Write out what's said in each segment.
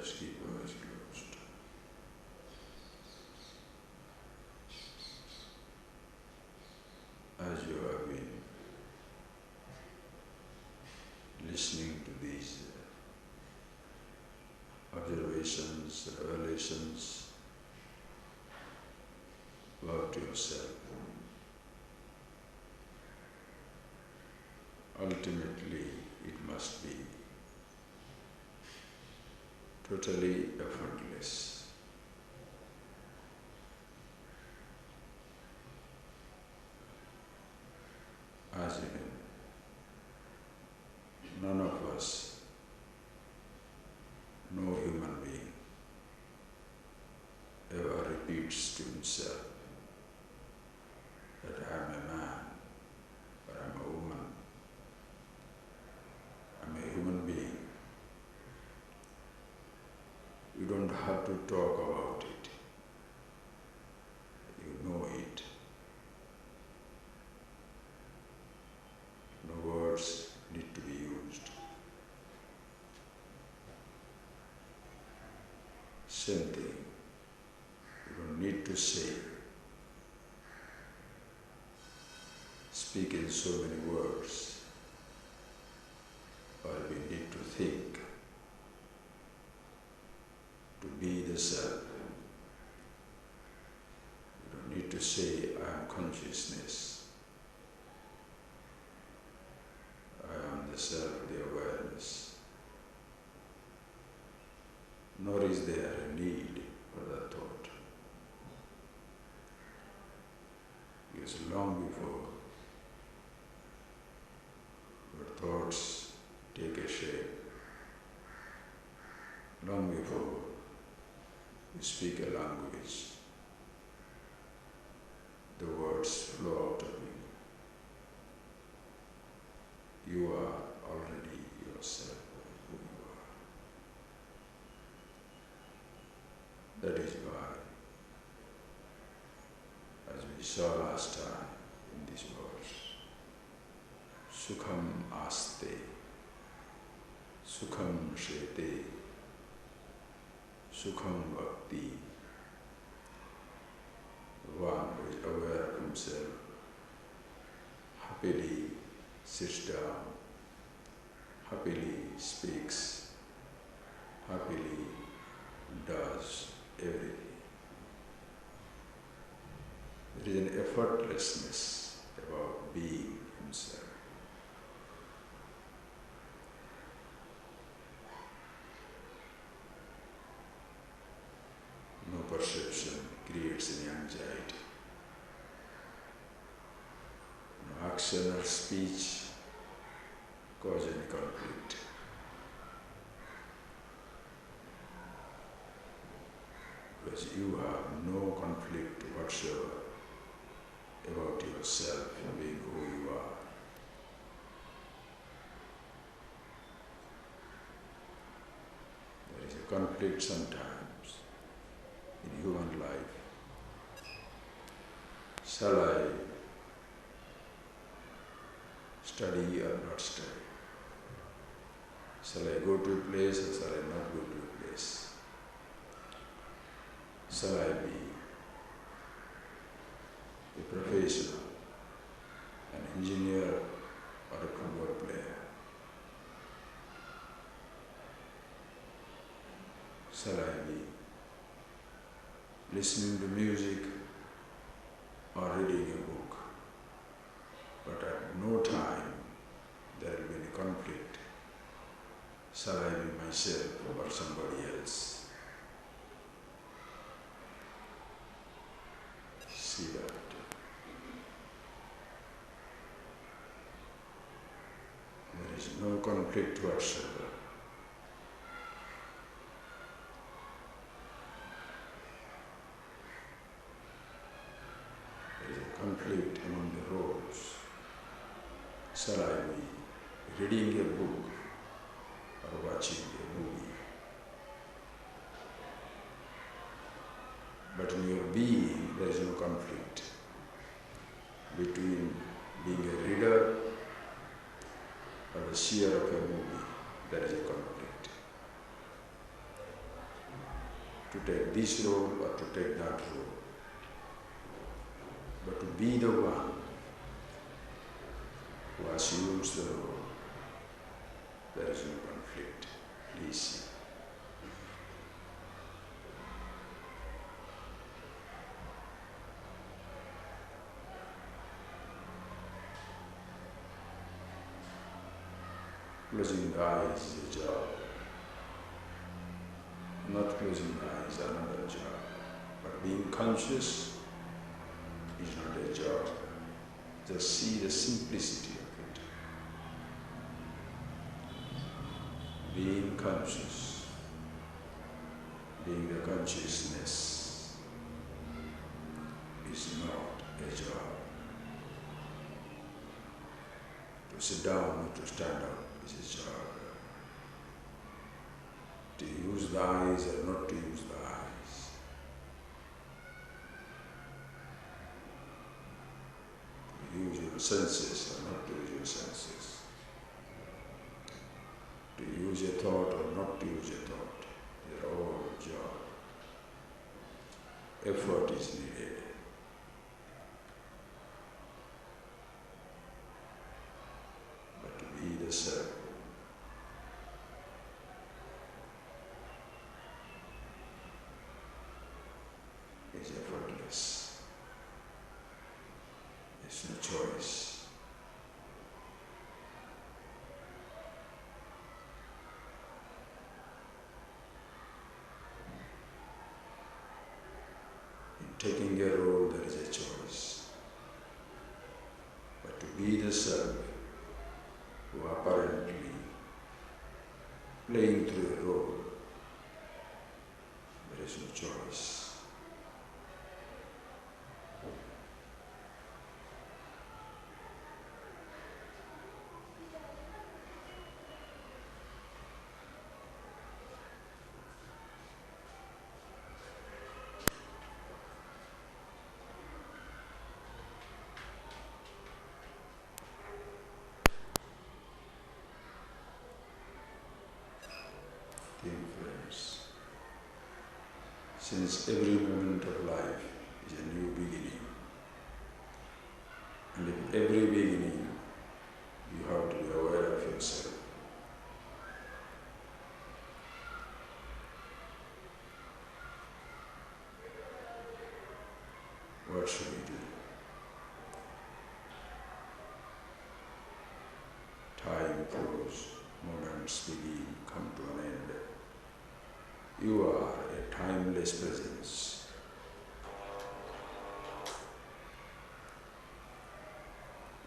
Just keep your eyes closed. As you have been listening to these observations, revelations about yourself, ultimately it must be totally effortless. As you know, none of us, no human being, ever repeats to himself that I am a man, or I am a woman, I am a human being. You don't have to talk about it. You know it. No words need to be used. Same thing. You don't need to say. Speak in so many words. Or we need to think. To be the self. You don't need to say, I am consciousness. I am the self, the awareness. Nor is there a need for that thought. Because long before your thoughts take a shape, long before you speak a language, the words flow out of you. You are already yourself, who you are. That is why, as we saw last time in this verse, Sukham aste, Sukham shete, Sukham bhakti. One who is aware of himself, happily sits down, happily speaks, happily does everything. There is an effortlessness about being himself. No perception creates any anxiety. No action or speech cause any conflict. Because you have no conflict whatsoever about yourself being who you are. There is a conflict sometimes in human life. Shall I study or not study? Shall I go to a place or shall I not go to a place? Shall I be a professional, an engineer or a football player? Shall I be listening to music or reading a book? But at no time there will be any conflict. Shall I be myself or somebody else? See that. There is no conflict whatsoever. There is a conflict among the roles. Shall I be reading a book or watching a movie? But in your being, there is no conflict between being a reader or a seer of a movie. There is a conflict. to take this role or to take that role, but to be the one who assumes the role. There is no conflict. Please see. Closing the eyes is a job. Not closing the eyes is another job. But being conscious is not a job. Just see the simplicity of it. Being conscious, being the consciousness is not a job. To sit down or to stand up is a job. To use the eyes or not to use the eyes. To use your senses or not to use your senses. To use your thought or not to use your thought. They are all job. Effort is needed. But to be the self is effortless. It's no choice. In taking a role, there is a choice. But to be the self who apparently playing through a role, there is no choice. Dear friends, since every moment of life is a new beginning, and in every beginning you have to be aware of yourself. What should we do? Time flows, moments begin, come to an end. You are a timeless presence.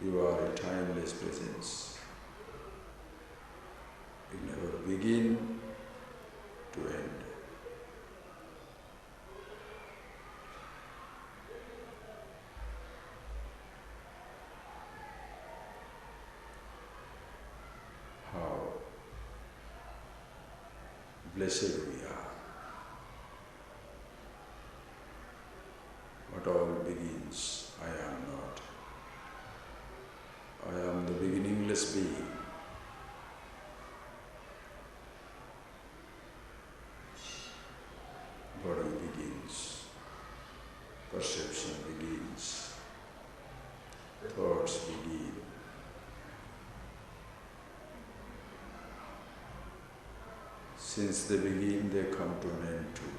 You are a timeless presence. You never begin to end. How blessed we are. What all begins, I am not. I am the beginningless being. Body begins, perception begins, thoughts begin. Since they begin, they come to an end too.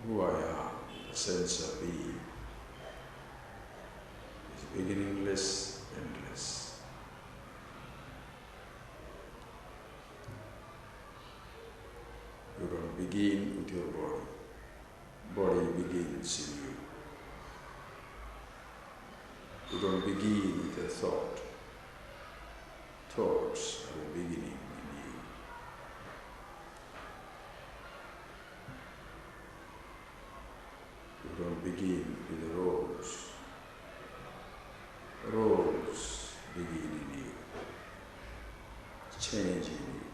Who I am, the sense of being, is beginningless, endless. You don't begin with your body. Body begins in you. You don't begin with a thought. Thoughts are the beginning in you. You don't begin with the roles. Roles begin in you. Change in you.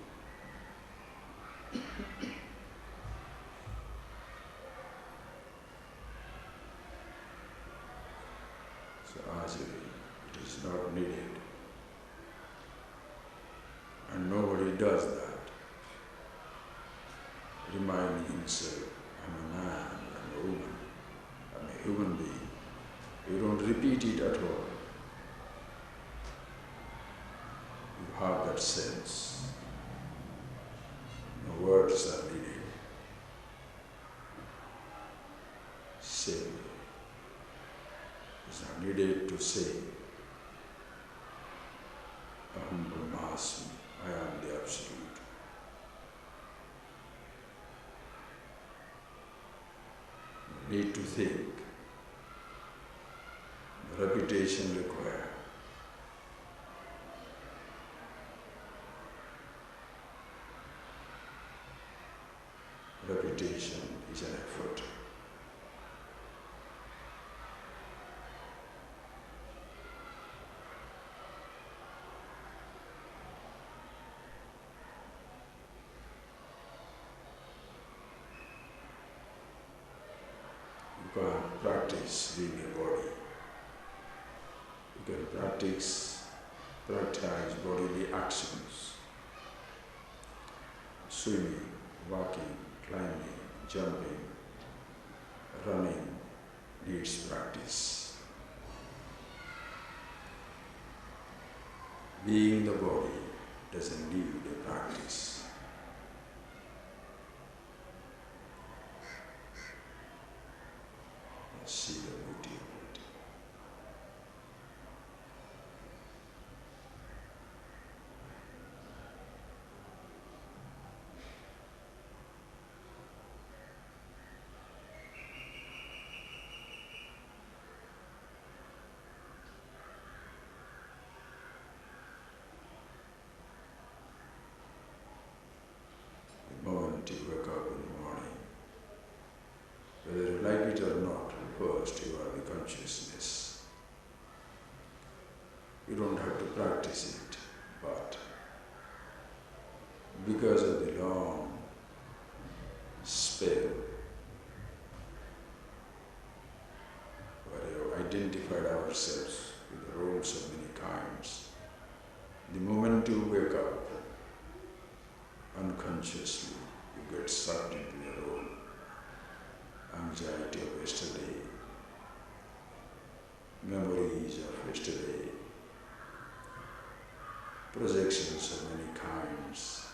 So actually, it is not needed. And nobody does that. reminding himself, I'm a man, I'm a woman, I'm a human being. You don't repeat it at all. You have that sense. No words are needed. Say. It's not needed to say, Aham Brahmasmi, I am the Absolute. No need to think. The repetition required. Repetition is an effort. You can practice being a body. You can practice bodily actions. Swimming, walking, climbing, jumping, running needs practice. Being the body doesn't need a practice. See the beauty of it. The moment you wake up in the morning, whether you like it or not, first you are the consciousness. You don't have to practice it, but because of the long spell where we have identified ourselves with the roles of many kinds, the moment you wake up, unconsciously you get sucked into your own anxiety of yesterday, memories of yesterday, projections of many kinds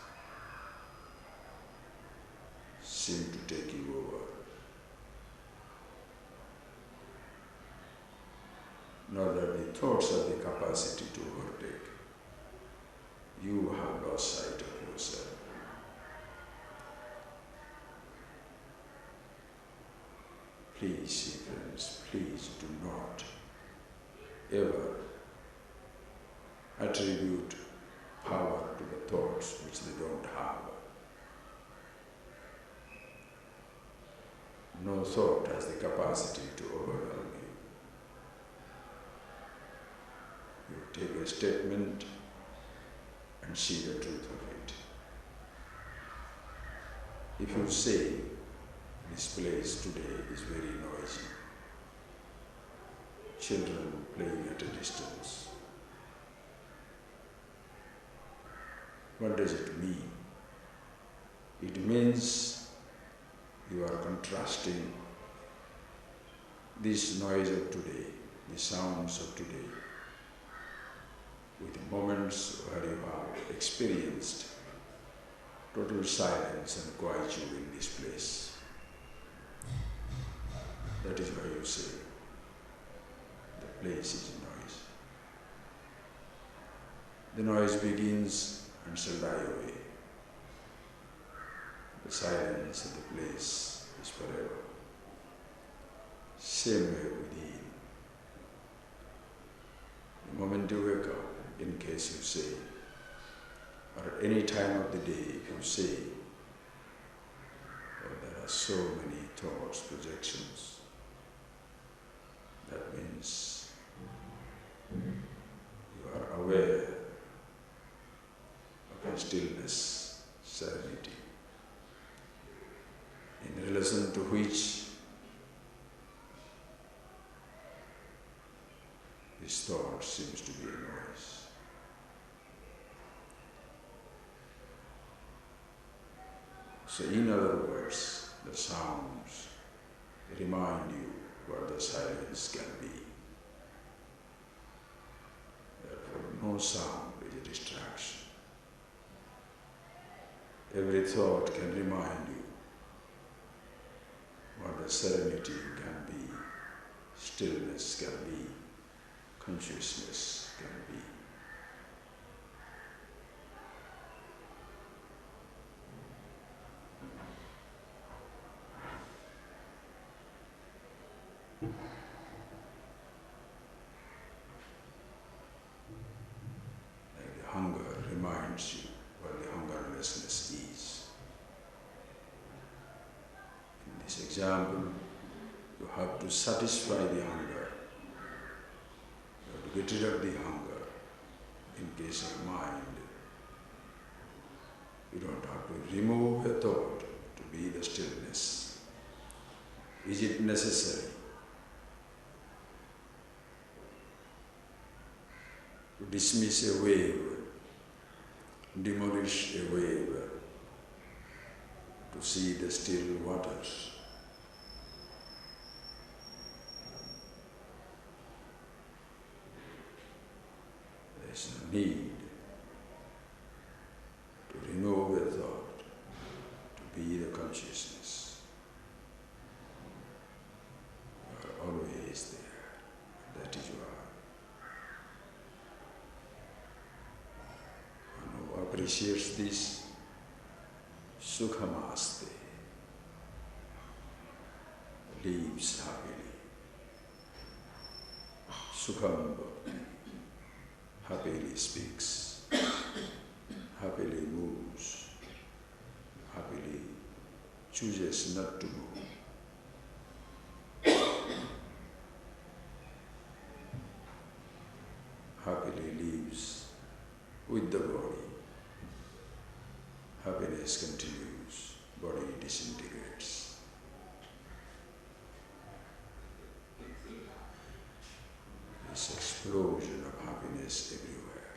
seem to take you over. Not that the thoughts have the capacity to overtake. You have lost sight of yourself. Please, friends, please do not ever attribute power to the thoughts which they don't have. No thought has the capacity to overwhelm you. You take a statement and see the truth of it. If you say, this place today is very noisy, children playing at a distance, what does it mean? It means you are contrasting this noise of today, the sounds of today, with the moments where you have experienced total silence and quietude in this place. That is why you say the place is noise. The noise begins and shall die away. The silence of the place is forever. Same way within. The moment you wake up, in case you say, or at any time of the day, if you say, oh, there are so many thoughts, projections, that means you are aware of a stillness, serenity, in relation to which this thought seems to be a noise. So in other words, the sounds remind you what the silence can be. Therefore, no sound is a distraction. Every thought can remind you what the serenity can be, stillness can be, consciousness can be. Like the hunger reminds you what the hungerlessness is. In this example, you have to satisfy the hunger. You have to get rid of the hunger. In case of mind, you don't have to remove a thought to be the stillness. Is it necessary to dismiss a wave, demolish a wave, to see the still waters? There is no need to remove a thought to be the consciousness. You are always there. That is you are. And who appreciates this, Sukhamaste, lives happily. Sukham happily speaks, happily moves, happily chooses not to move. Happily lives with the body. Happiness continues, body disintegrates. This explosion of happiness everywhere.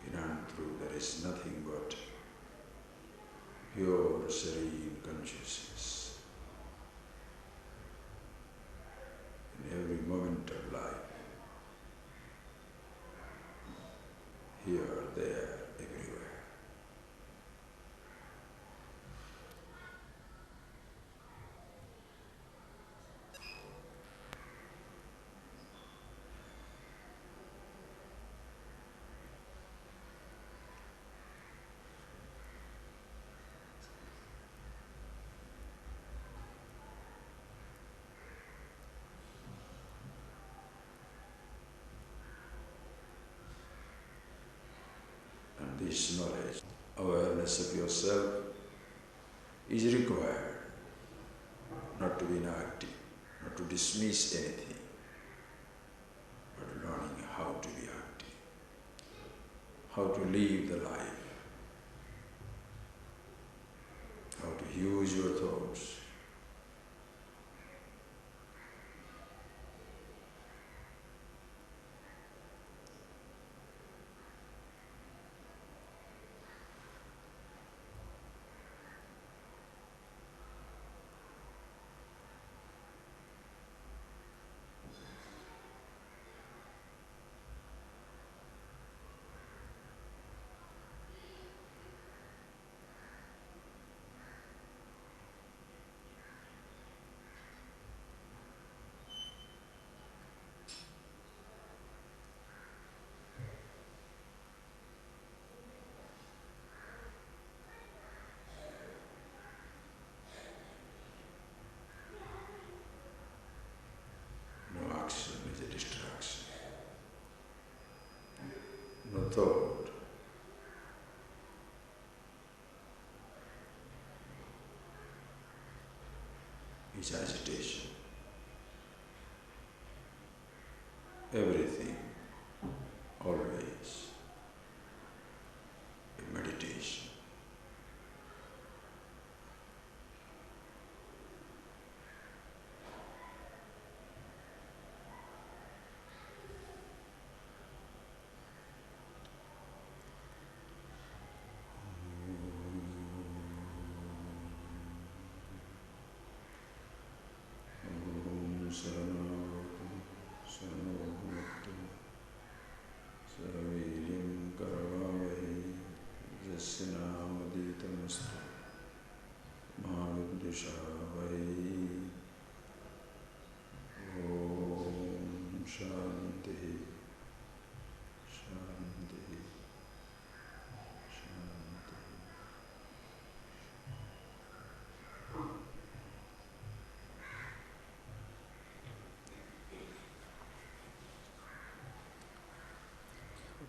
In and through there is nothing but pure, serene consciousness. In every moment of life, here, there, everywhere. This knowledge, awareness of yourself is required, not to be inactive, not to dismiss anything, but learning how to be active, how to live the life, how to use your thoughts. Is a distraction. No thought. Is agitation. Everything, always, a meditation.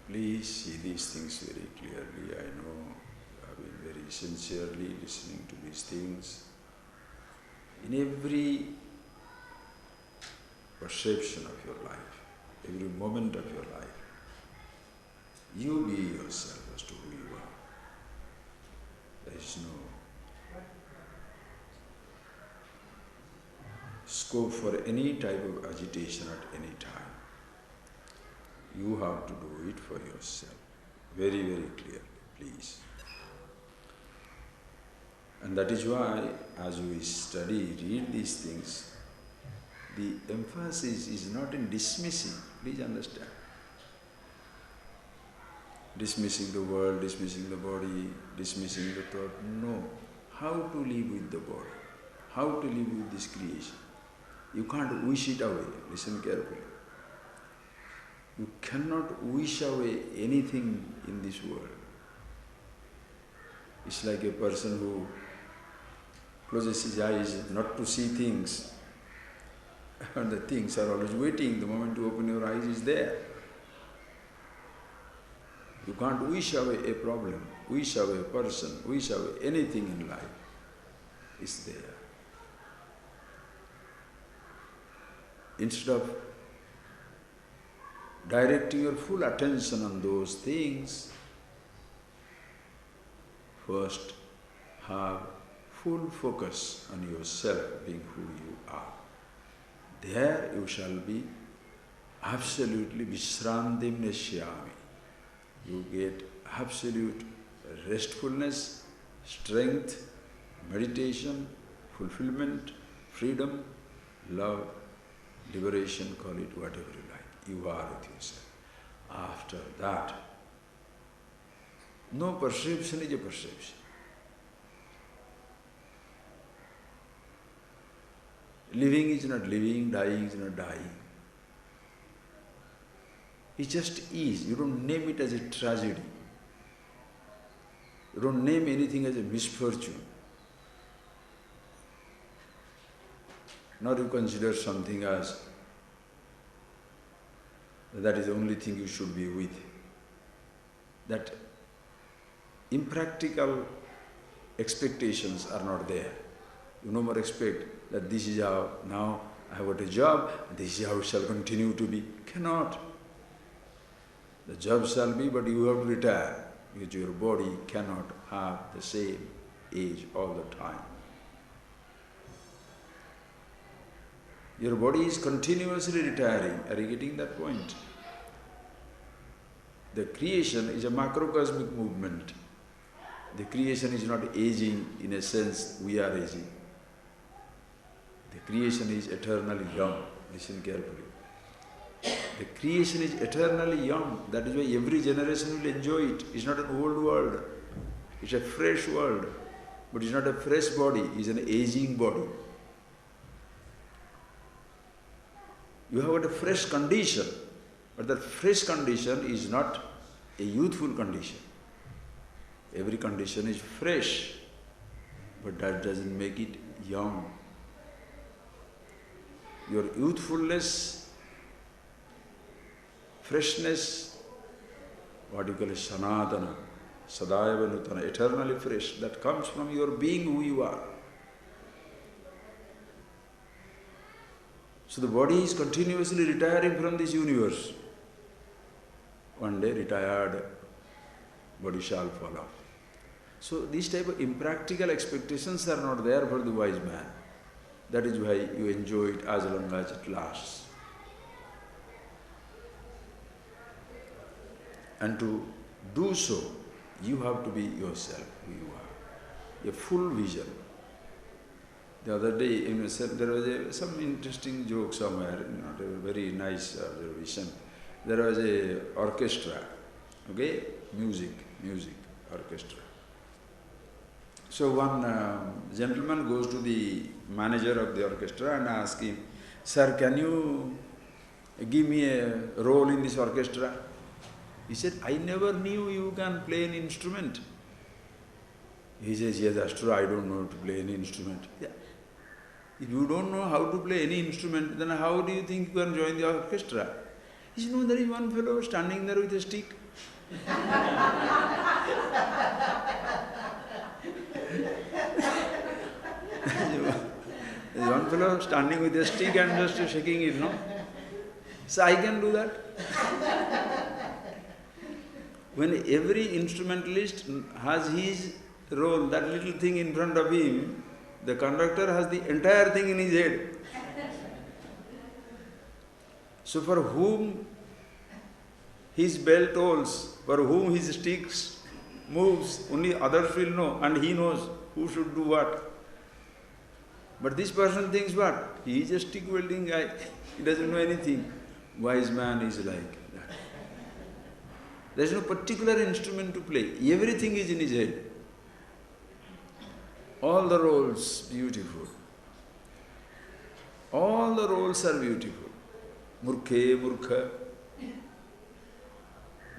Please see these things very clearly. I know you have been very sincerely listening to these things. In every perception of your life, every moment of your life, you be yourself as to who you are. There is no scope for any type of agitation at any time. You have to do it for yourself. Very, very clearly, please. And that is why, as we study, read these things, the emphasis is not in dismissing, please understand. Dismissing the world, dismissing the body, dismissing the thought. No. How to live with the body? How to live with this creation? You can't wish it away. Listen carefully. You cannot wish away anything in this world. It's like a person who closes his eyes not to see things, and the things are always waiting. The moment you open your eyes, is there. You can't wish away a problem, wish away a person, wish away anything in life. It's there. Instead of directing your full attention on those things, first have full focus on yourself being who you are. There you shall be absolutely Vishrantim Neshyami. You get absolute restfulness, strength, meditation, fulfillment, freedom, love, liberation, call it whatever you like. You are with yourself. After that, no perception is a perception. Living is not living, dying is not dying. It just is. You don't name it as a tragedy. You don't name anything as a misfortune. Nor you consider something as that is the only thing you should be with. That impractical expectations are not there. You no more expect that this is how, now I have got a job, and this is how it shall continue to be. Cannot. The job shall be, but you have to retire, because your body cannot have the same age all the time. Your body is continuously retiring. Are you getting that point? The creation is a macrocosmic movement. The creation is not aging in a sense we are aging. The creation is eternally young. Listen carefully. The creation is eternally young. That is why every generation will enjoy it. It's not an old world. It's a fresh world. But it's not a fresh body. It's an aging body. You have got a fresh condition. But that fresh condition is not a youthful condition. Every condition is fresh. But that doesn't make it young. Your youthfulness, freshness, what you call a sanatana, sadayava nutana, eternally fresh, that comes from your being who you are. So the body is continuously retiring from this universe. One day retired, body shall fall off. So these type of impractical expectations are not there for the wise man. That is why you enjoy it as long as it lasts. And to do so, you have to be yourself, who you are. A full vision. The other day, there was some interesting joke somewhere, not a very nice observation. There was a orchestra, okay, music, orchestra. So one gentleman goes to the manager of the orchestra and asks him, "Sir, can you give me a role in this orchestra?" He said, "I never knew you can play an instrument." He says, "Yes, that's true, I don't know to play any instrument." Yeah. If you don't know how to play any instrument, then how do you think you can join the orchestra? You know, there is one fellow standing there with a stick. There is one fellow standing with a stick and just shaking it, no? So I can do that. When every instrumentalist has his role, that little thing in front of him, the conductor has the entire thing in his head. So for whom his bell tolls, for whom his sticks moves, only others will know, and he knows who should do what. But this person thinks what? He is a stick welding guy. He doesn't know anything. Wise man is like that. There is no particular instrument to play. Everything is in his head. All the roles beautiful. All the roles are beautiful. Murkhe, murkha.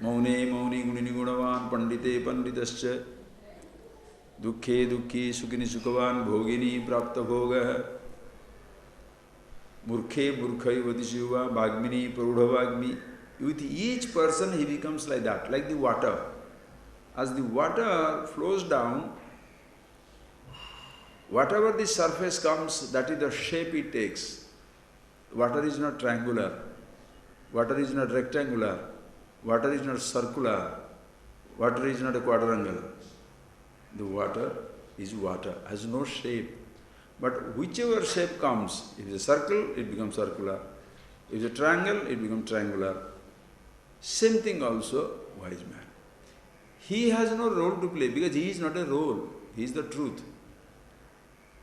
Maune, mauni, gunini, gunavan, pandite, panditascha. Dukhe, dukhi, sukhini, sukhavan, bhogini, prapta bhoga. Murkhe, murkhai, vadishuva, bhagmini, prudha bhagmi. With each person he becomes like that, like the water. As the water flows down, whatever the surface comes, that is the shape it takes. Water is not triangular, water is not rectangular, water is not circular, water is not a quadrangle. The water is water, has no shape. But whichever shape comes, if it's a circle, it becomes circular. If it's a triangle, it becomes triangular. Same thing also, wise man. He has no role to play because he is not a role, he is the truth.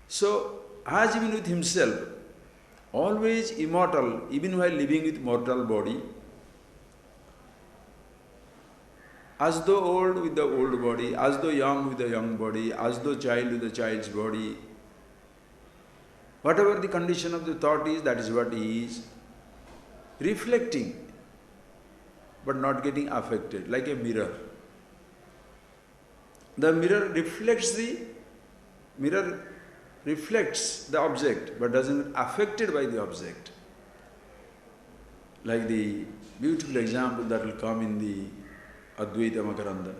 So, as even with himself, always immortal, even while living with mortal body, as though old with the old body, as though young with the young body, as though child with the child's body. Whatever the condition of the thought is, that is what he is. Reflecting, but not getting affected, like a mirror. The mirror reflects the object, but doesn't get affected by the object. Like the beautiful example that will come in the Advaita Makaranda.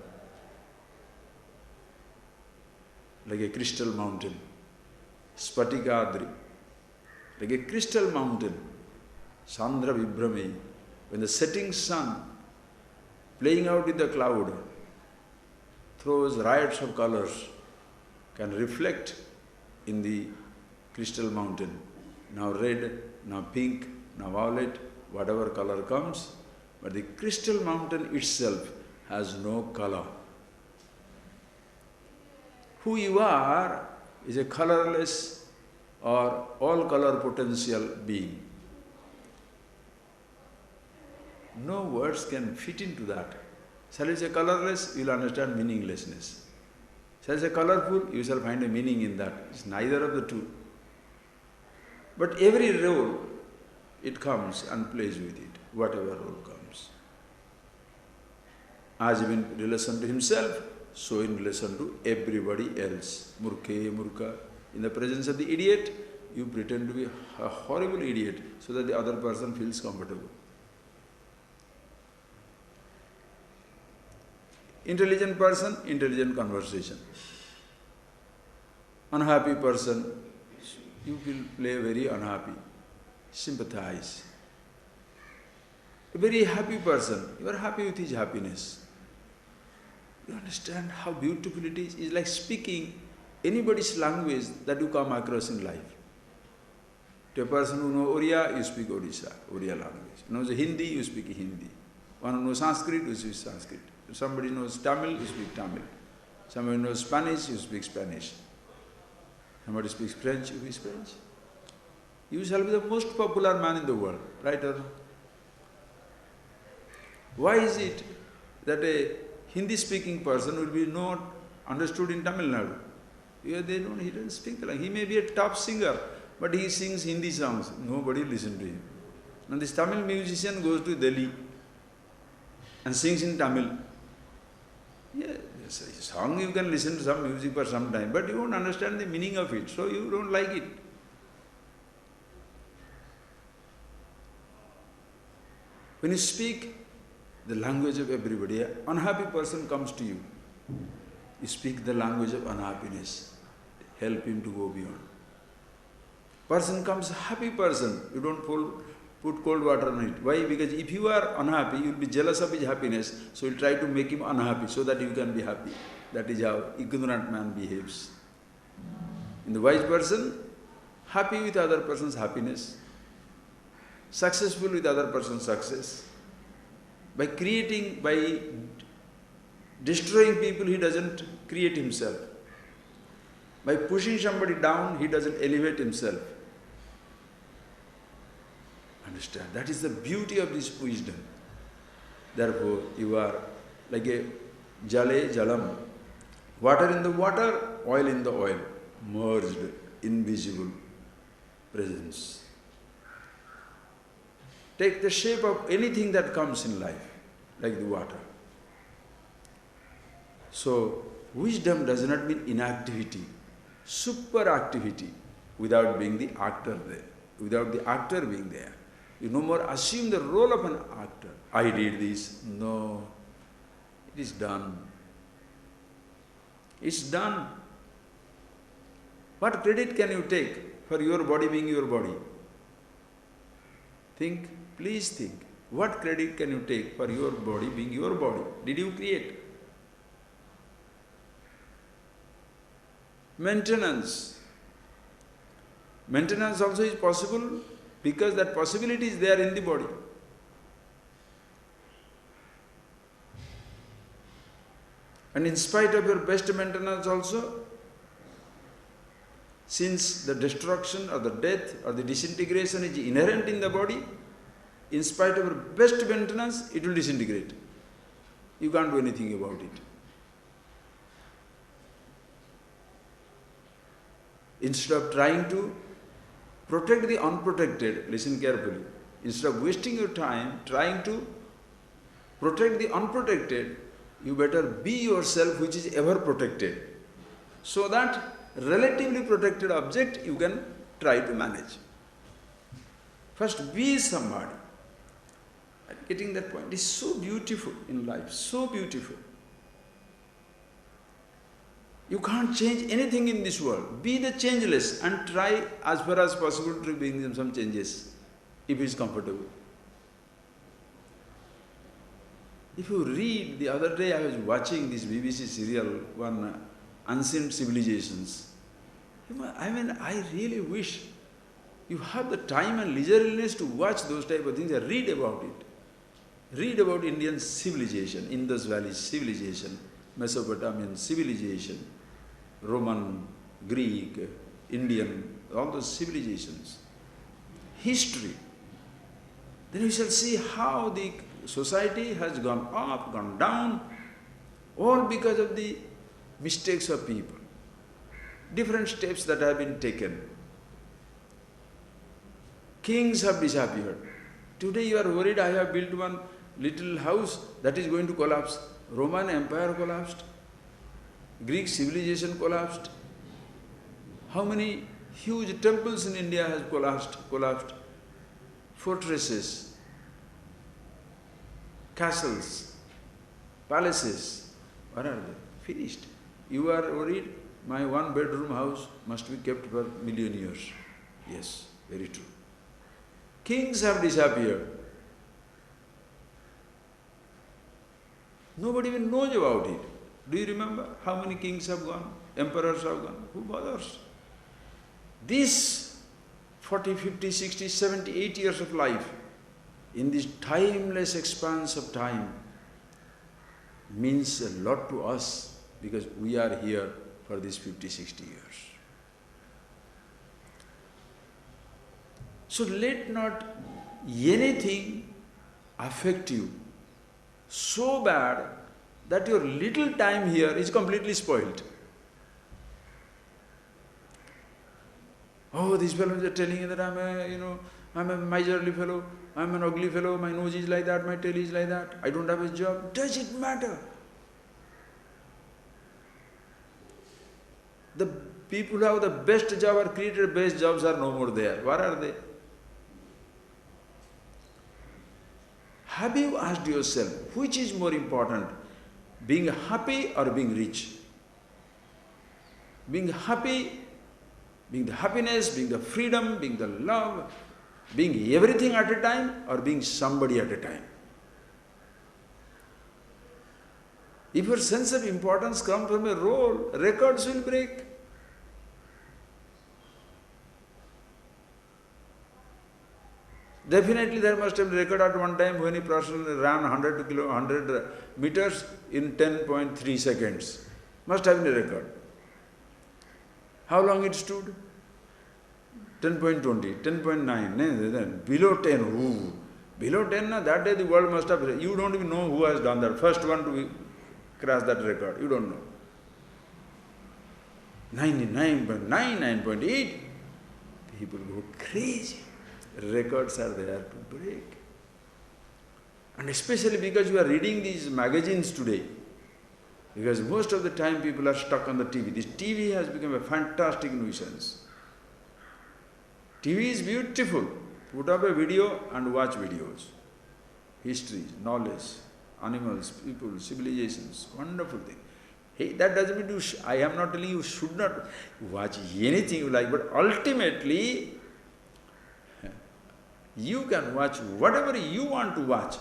Like a crystal mountain, Spatikadri, like a crystal mountain, Sandra Vibhrame, when the setting sun, playing out with the cloud, throws riots of colors, can reflect in the crystal mountain. Now red, now pink, now violet, whatever color comes, but the crystal mountain itself has no color. Who you are is a colorless or all color potential being. No words can fit into that. Shall I say colorless? You will understand meaninglessness. Shall I say colorful? You shall find a meaning in that. It's neither of the two. But every role, it comes and plays with it, whatever role comes. As in relation to himself, so in relation to everybody else. Murkhe, murkha. In the presence of the idiot, you pretend to be a horrible idiot so that the other person feels comfortable. Intelligent person, intelligent conversation. Unhappy person, you will play very unhappy. Sympathize. A very happy person, you are happy with his happiness. You understand how beautiful it is? It's like speaking anybody's language that you come across in life. To a person who knows Oriya, you speak Odisha, Oriya language. Knows Hindi, you speak Hindi. One who knows Sanskrit, you speak Sanskrit. If somebody knows Tamil, you speak Tamil. Somebody knows Spanish, you speak Spanish. Somebody speaks French, you speak French. You shall be the most popular man in the world, right or no? Why is it that a Hindi-speaking person will be not understood in Tamil Nadu? Because he doesn't speak the language. He may be a top singer, but he sings Hindi songs. Nobody listens to him. And this Tamil musician goes to Delhi and sings in Tamil. Yeah, a song you can listen to some music for some time, but you won't understand the meaning of it, so you don't like it. When you speak the language of everybody, an unhappy person comes to you. You speak the language of unhappiness. Help him to go beyond. Person comes, happy person. You don't put cold water on it. Why? Because if you are unhappy, you will be jealous of his happiness. So you will try to make him unhappy so that you can be happy. That is how ignorant man behaves. In the wise person, happy with other person's happiness, successful with other person's success. By destroying people, he doesn't create himself. By pushing somebody down, he doesn't elevate himself. Understand? That is the beauty of this wisdom. Therefore, you are like a jale jalam. Water in the water, oil in the oil. Merged, invisible presence. Take the shape of anything that comes in life, like the water. So, wisdom does not mean inactivity, superactivity, without being the actor there, without the actor being there. You no more assume the role of an actor. I did this. No, it is done. It's done. What credit can you take for your body being your body? Think, please think. What credit can you take for your body being your body? Did you create? Maintenance. Maintenance also is possible because that possibility is there in the body. And in spite of your best maintenance also, since the destruction or the death or the disintegration is inherent in the body, in spite of your best maintenance, it will disintegrate. You can't do anything about it. Instead of trying to protect the unprotected, listen carefully, instead of wasting your time trying to protect the unprotected, you better be yourself which is ever protected, so that relatively protected object you can try to manage. First be somebody. Getting that point is so beautiful in life, so beautiful. You can't change anything in this world. Be the changeless and try as far as possible to bring them some changes, if it is comfortable. If you read, the other day I was watching this BBC serial, one Unseen Civilizations. I mean, I really wish you have the time and leisureliness to watch those type of things and read about it. Read about Indian civilization, Indus Valley civilization, Mesopotamian civilization, Roman, Greek, Indian, all those civilizations. History. Then you shall see how the society has gone up, gone down, all because of the mistakes of people. Different steps that have been taken. Kings have disappeared. Today you are worried, I have built one little house that is going to collapse. Roman Empire collapsed. Greek civilization collapsed. How many huge temples in India has collapsed? Fortresses, castles, palaces, where are they? Finished. You are worried, my one bedroom house must be kept for a million years. Yes, very true. Kings have disappeared. Nobody even knows about it. Do you remember how many kings have gone? Emperors have gone? Who bothers? This 40, 50, 60, 70, 80 years of life, in this timeless expanse of time, means a lot to us because we are here for these 50, 60 years. So let not anything affect you so bad that your little time here is completely spoiled. Oh, these fellows are telling you that I'm a miserly fellow, I'm an ugly fellow, my nose is like that, my tail is like that, I don't have a job. Does it matter? The people who have the best job or created best jobs are no more there. Where are they? Have you asked yourself, which is more important, being happy or being rich? Being happy, being the happiness, being the freedom, being the love, being everything at a time, or being somebody at a time? If your sense of importance comes from a role, records will break. Definitely there must have been a record at one time when a person ran 100 meters in 10.3 seconds. Must have been a record. How long it stood? 10.20, 10.9, below 10. Ooh. Below 10, that day the world must have, you don't even know who has done that. First one to cross that record, you don't know. 99.9, 9.8, people go crazy. Records are there to break. And especially because you are reading these magazines today, because most of the time people are stuck on the TV. This TV has become a fantastic nuisance. TV is beautiful. Put up a video and watch videos. History, knowledge, animals, people, civilizations, wonderful thing. Hey, that doesn't mean I am not telling you should not watch anything you like, but ultimately you can watch whatever you want to watch,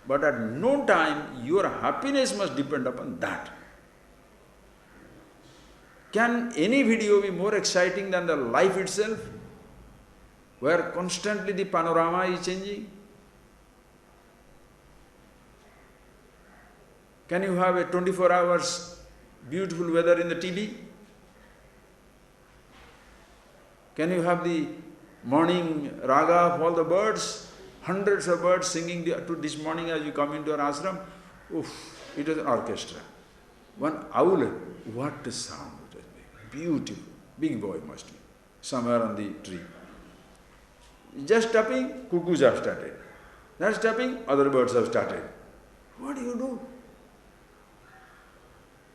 but at no time your happiness must depend upon that. Can any video be more exciting than the life itself, where constantly the panorama is changing? Can you have a 24 hours beautiful weather in the TV? Can you have the morning raga of all the birds, hundreds of birds singing to this morning as you come into our ashram? Oof, it was an orchestra. One owl, what a sound it has made. Beautiful. Big boy must be, somewhere on the tree. Just tapping, cuckoos have started. That's tapping, other birds have started. What do you do?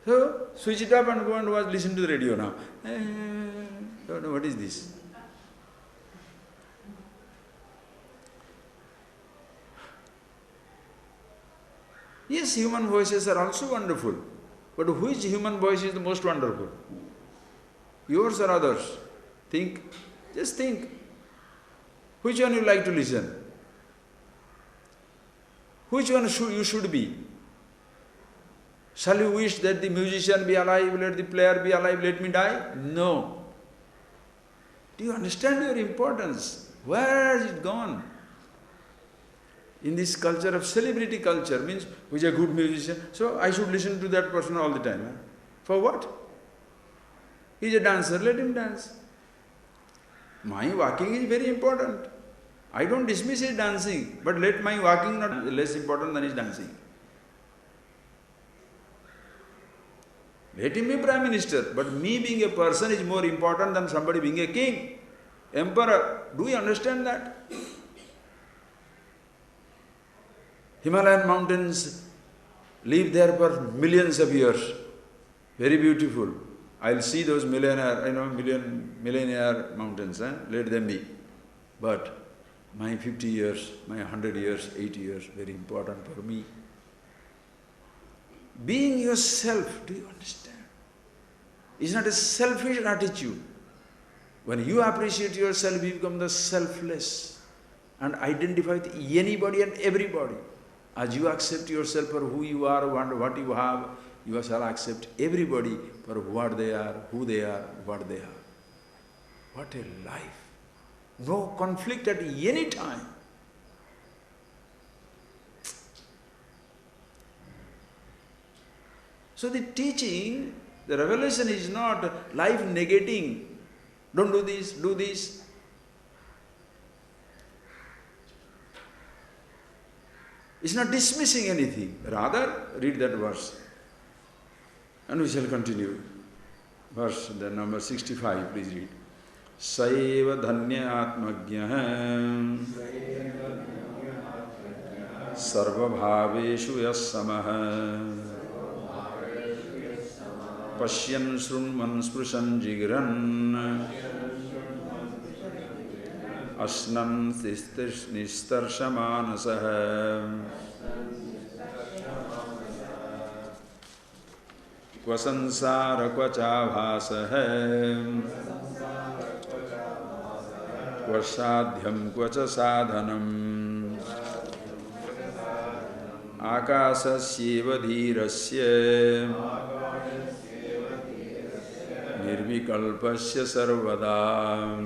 So, switch it up and go and listen to the radio now. Don't know what is this. Yes, human voices are also wonderful. But which human voice is the most wonderful? Yours or others? Think. Just think. Which one you like to listen? Which one you should be? Shall you wish that the musician be alive, let the player be alive, let me die? No. Do you understand your importance? Where has it gone? In this culture of celebrity culture, means who is a good musician, so I should listen to that person all the time. Huh? For what? He is a dancer, let him dance. My walking is very important. I don't dismiss his dancing, but let my walking not be less important than his dancing. Let him be Prime Minister, but me being a person is more important than somebody being a king, emperor. Do you understand that? Himalayan mountains live there for millions of years. Very beautiful. I'll see those millennial mountains, let them be. But my 50 years, my 100 years, 80 years, very important for me. Being yourself, do you understand? Is not a selfish attitude. When you appreciate yourself, you become the selfless and identify with anybody and everybody. As you accept yourself for who you are and what you have, you shall accept everybody for what they are, who they are, what they are. What a life! No conflict at any time. So the teaching, the revelation is not life negating. Don't do this, do this. It's not dismissing anything. Rather, read that verse. And we shall continue. Verse the number 65, please read. Saiva dhanya atmagya sarva bhaveshu yassamaha Pashyan shrunman sprishan jigran Asnan nistarshamanasah Kva sansara kva chavasah Kva sadhyam kva cha sadhanam Akasasyeva dhirasya Nirvikalpasya sarvada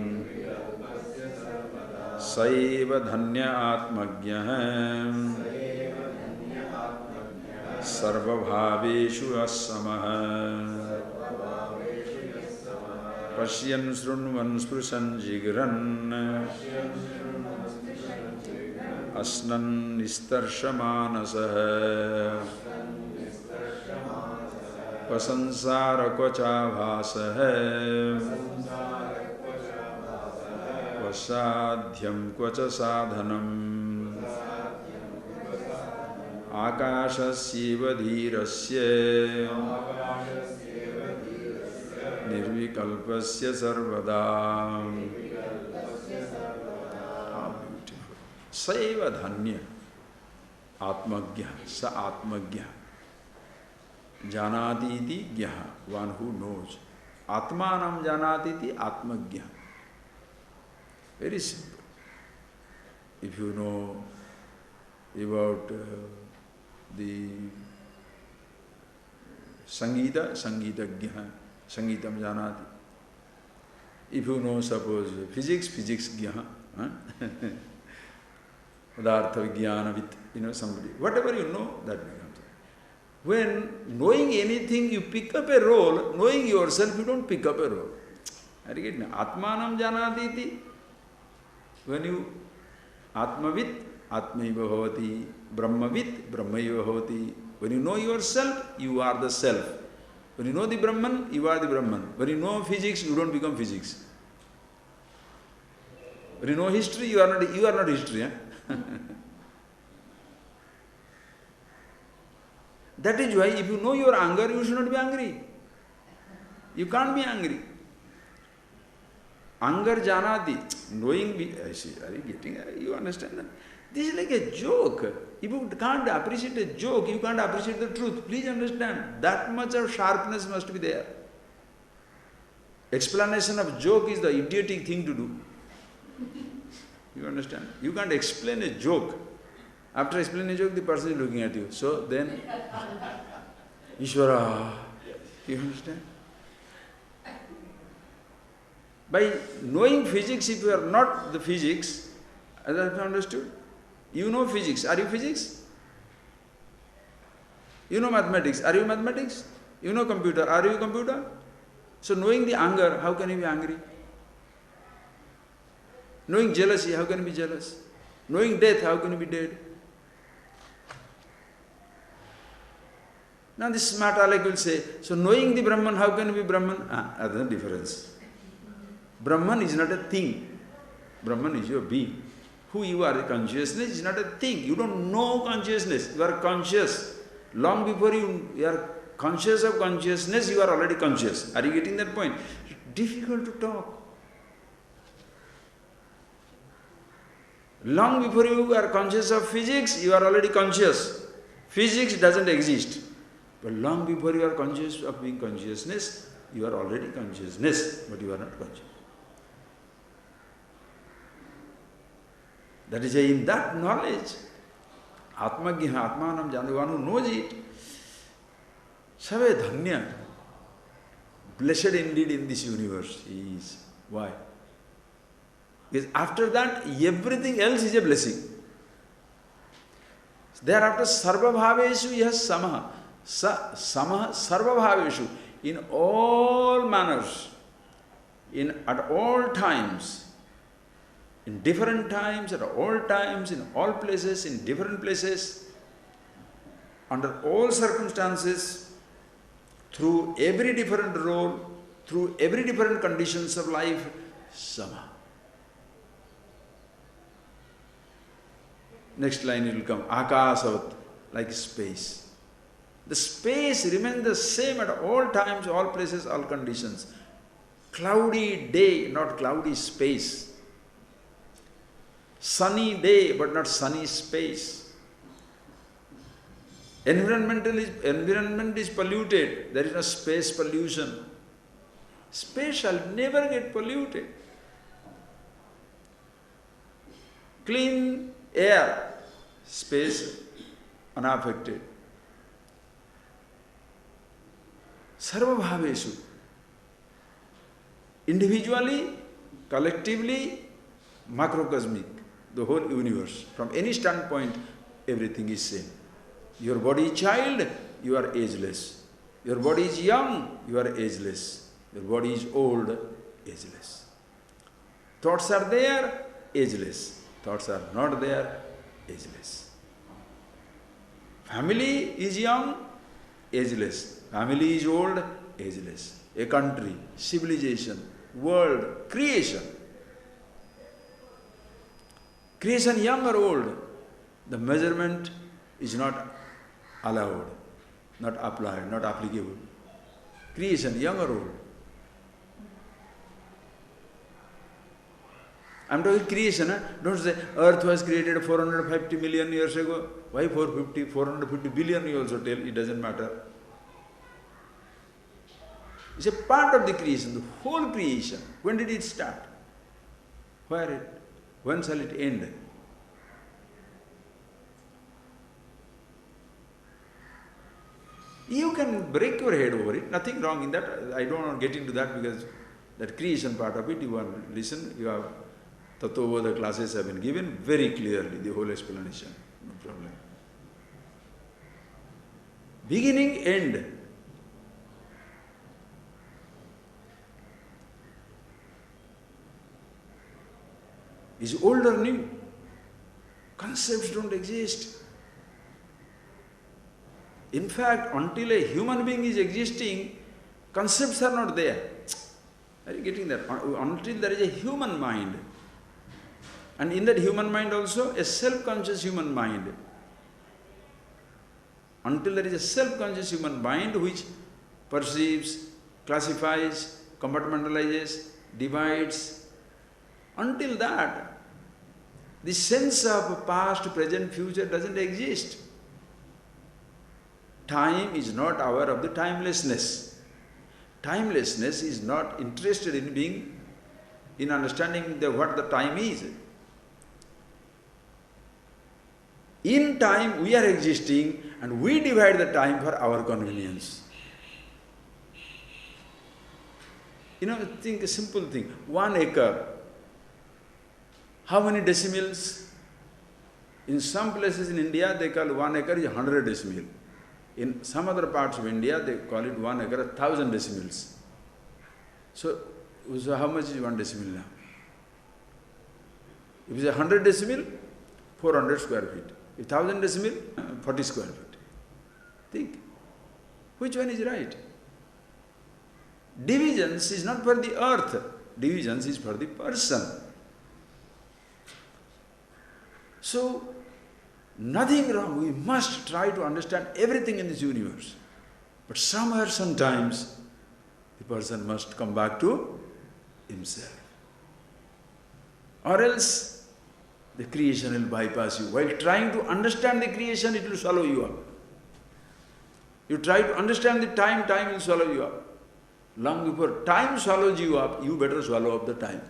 Saiva dhanya atmagyah Sarvabhaveshu assamah Pashyan srunvan sprusan jigran Asnan nistarshamanasah Vasansara kvachavasah Vasadhyam kvacha sadhanam Akashasyeva dhirasya Nirvikalpasya sarvada How beautiful. Saiva dhanya Atmagya Sa Atmagya Janatiti Gyaha, one who knows. Atmanam Janatiti Atmagya. Very simple. If you know about the Sangita, Sangitagya, Sangitam Janati. If you know, suppose, physics, Physicsgya, Padartha Vijnanavit, somebody. Whatever you know, that becomes. When knowing anything, you pick up a role, knowing yourself, you don't pick up a role. Are you getting it? Atmanam Janatiti. When you Atmavit, Atmaiva Bhavati, Brahmavit, Brahmaiva Bhavati. When you know yourself, you are the self. When you know the Brahman, you are the Brahman. When you know physics, you don't become physics. When you know history, you are not history. Eh? That is why if you know your anger, you should not be angry. You can't be angry. Anger janati, knowing, I see, are you getting, you understand that? This is like a joke. If you can't appreciate a joke, you can't appreciate the truth. Please understand, that much of sharpness must be there. Explanation of joke is the idiotic thing to do. You understand? You can't explain a joke. After explaining a joke, the person is looking at you. So then, Ishvara, you understand? By knowing physics, if you are not the physics, as I have understood, you know physics. Are you physics? You know mathematics. Are you mathematics? You know computer. Are you computer? So knowing the anger, how can you be angry? Knowing jealousy, how can you be jealous? Knowing death, how can you be dead? Now this smart aleck will say, so knowing the Brahman, how can you be Brahman? That's the difference. Brahman is not a thing. Brahman is your being. Who you are, consciousness is not a thing. You don't know consciousness. You are conscious. Long before you are conscious of consciousness, you are already conscious. Are you getting that point? It's difficult to talk. Long before you are conscious of physics, you are already conscious. Physics doesn't exist. But long before you are conscious of being consciousness, you are already consciousness, but you are not conscious. That is why in that knowledge, Atmagya, Atmanam Jana, the one who knows it, Save Dhanya, blessed indeed in this universe he is. Why? Because after that, everything else is a blessing. Thereafter, Sarva Bhaveshu yes Samaha. Samaha Sarva Bhaveshu. In all manners, at all times, in different times, at all times, in all places, in different places, under all circumstances, through every different role, through every different conditions of life, Sama. Next line it will come, Akasavat, like space. The space remains the same at all times, all places, all conditions. Cloudy day, not cloudy space. Sunny day, but not sunny space. Environment is polluted. There is no space pollution. Space shall never get polluted. Clean air, space unaffected. Sarva bhaveshu. Individually, collectively, macrocosmic, the whole universe. From any standpoint, everything is same. Your body is child, you are ageless. Your body is young, you are ageless. Your body is old, ageless. Thoughts are there, ageless. Thoughts are not there, ageless. Family is young, ageless. Family is old, ageless. A country, civilization, world, creation. Creation young or old, the measurement is not allowed, not applied, not applicable. Creation young or old. I am talking creation, huh? Don't say earth was created 450 million years ago. Why 450 billion you also tell, it doesn't matter. It's a part of the creation, the whole creation. When did it start? When shall it end? You can break your head over it, nothing wrong in that. I don't want to get into that because that creation part of it, you want to listen, you have Tattva classes have been given very clearly, the whole explanation, no problem. Beginning, end. Is old or new? Concepts don't exist. In fact, until a human being is existing, concepts are not there. Are you getting that? Until there is a human mind. And in that human mind also, a self-conscious human mind. Until there is a self-conscious human mind which perceives, classifies, compartmentalizes, divides, until that, the sense of past, present, future doesn't exist. Time is not aware of the timelessness. Timelessness is not interested in understanding what the time is. In time we are existing and we divide the time for our convenience. Think a simple thing. 1 acre. How many decimals? In some places in India they call 1 acre is 100 decimal. In some other parts of India they call it 1 acre 1000 decimals. So how much is 1 decimal now? If it is 100 decimal, 400 square feet. If 1000 decimal, 40 square feet. Think, which one is right? Divisions is not for the earth, divisions is for the person. So, nothing wrong, we must try to understand everything in this universe. But somewhere, sometimes, the person must come back to himself. Or else, the creation will bypass you. While trying to understand the creation, it will swallow you up. You try to understand the time, time will swallow you up. Long before time swallows you up, you better swallow up the time.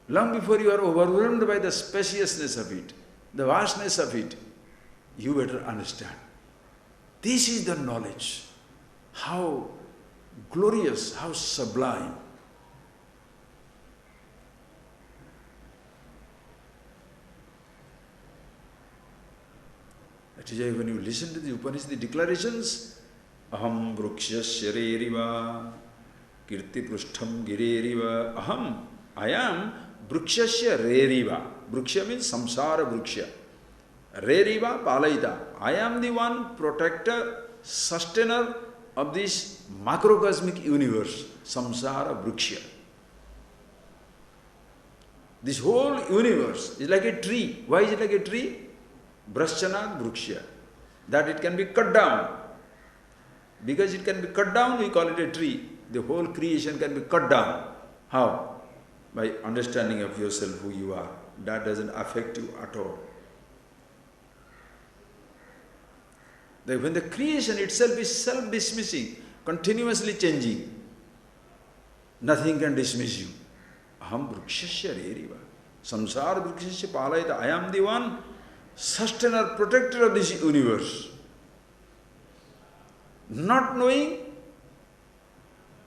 Long before you are overwhelmed by the spaciousness of it, the vastness of it, you better understand. This is the knowledge. How glorious, how sublime. That is why when you listen to the Upanishad declarations, Aham vrukshasya reriva, kirti prustham gireriva, Aham, I am vrukshasya reriva. Vruksha means samsara vruksha. Reriva palayita. I am the one protector, sustainer of this macrocosmic universe, samsara vruksha. This whole universe is like a tree. Why is it like a tree? Brashchanat vruksha. That it can be cut down. Because it can be cut down, we call it a tree. The whole creation can be cut down. How? by understanding of yourself who you are. That doesn't affect you at all. When the creation itself is self-dismissing, continuously changing, nothing can dismiss you. Aham vrukshasya reriva. Samsara vrukshasya palayata. I am the one sustainer, protector of this universe. Not knowing,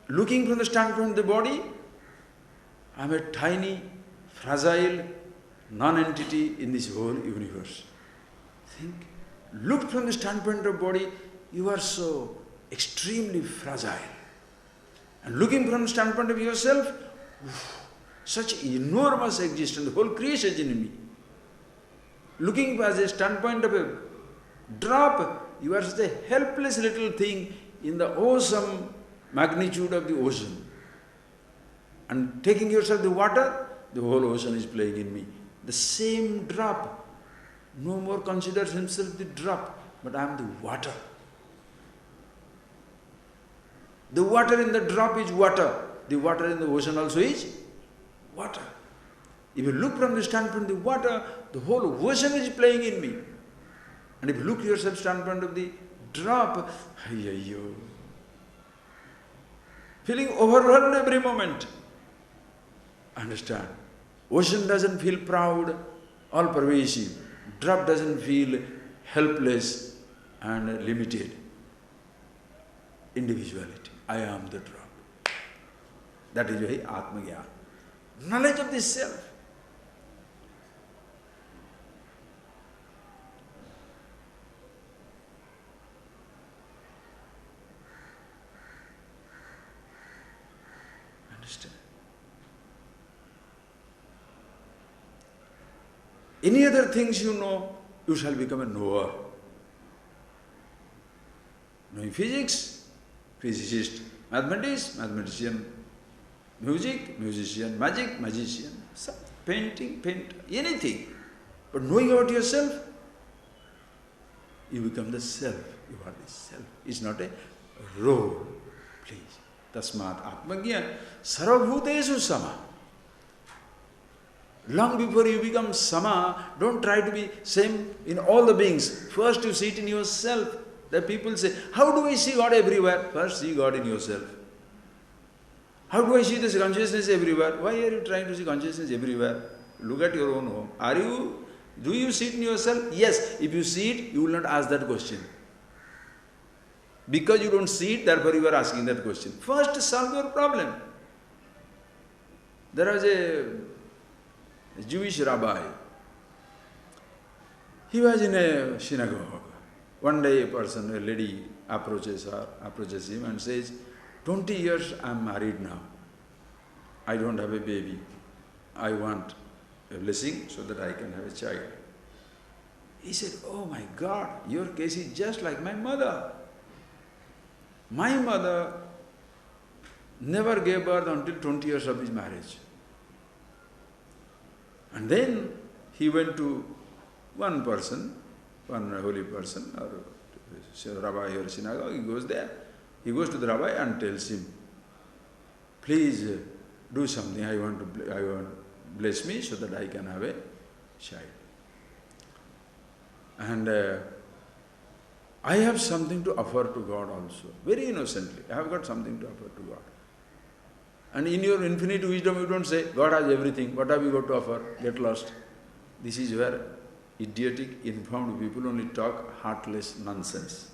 looking from the standpoint of the body, I am a tiny, fragile non-entity in this whole universe. Think. Looked from the standpoint of body, you are so extremely fragile. And looking from the standpoint of yourself, such enormous existence, the whole creation is in me. Looking as a standpoint of a drop, you are such a helpless little thing in the awesome magnitude of the ocean. And taking yourself the water, the whole ocean is playing in me. The same drop. No more considers himself the drop, but I am the water. The water in the drop is water. The water in the ocean also is water. If you look from the standpoint of the water, the whole ocean is playing in me. And if you look yourself standpoint of the drop, feeling overwhelmed every moment. Understand? Ocean doesn't feel proud, all pervasive. Drop doesn't feel helpless and limited. Individuality. I am the drop. That is why Atma-Jnana. Knowledge of this self. Understand? Any other things you know, you shall become a knower. Knowing physics, physicist, mathematics, mathematician, music, musician, magic, magician, painting, painter, anything. But knowing about yourself, you become the self. You are the self. It's not a role, please. Tasmat Atma-Jnana Sarvabhutesu Sama. Long before you become Sama, don't try to be same in all the beings. First you see it in yourself. The people say, how do I see God everywhere? First see God in yourself. How do I see this consciousness everywhere? Why are you trying to see consciousness everywhere? Look at your own home. Do you see it in yourself? Yes. If you see it, you will not ask that question. Because you don't see it, therefore you are asking that question. First solve your problem. There was a Jewish rabbi. He was in a synagogue. One day a lady approaches him and says, 20 years I am married now. I don't have a baby. I want a blessing so that I can have a child. He said, oh my God, your case is just like my mother. My mother never gave birth until 20 years of his marriage. And then he went to one person, one holy person, or rabbi or synagogue, he goes there. He goes to the rabbi and tells him, please do something, I want bless me so that I can have a child. And I have something to offer to God also. Very innocently, I have got something to offer to God. And in your infinite wisdom, you don't say, God has everything, what have you got to offer? Get lost. This is where idiotic, informed people only talk heartless nonsense.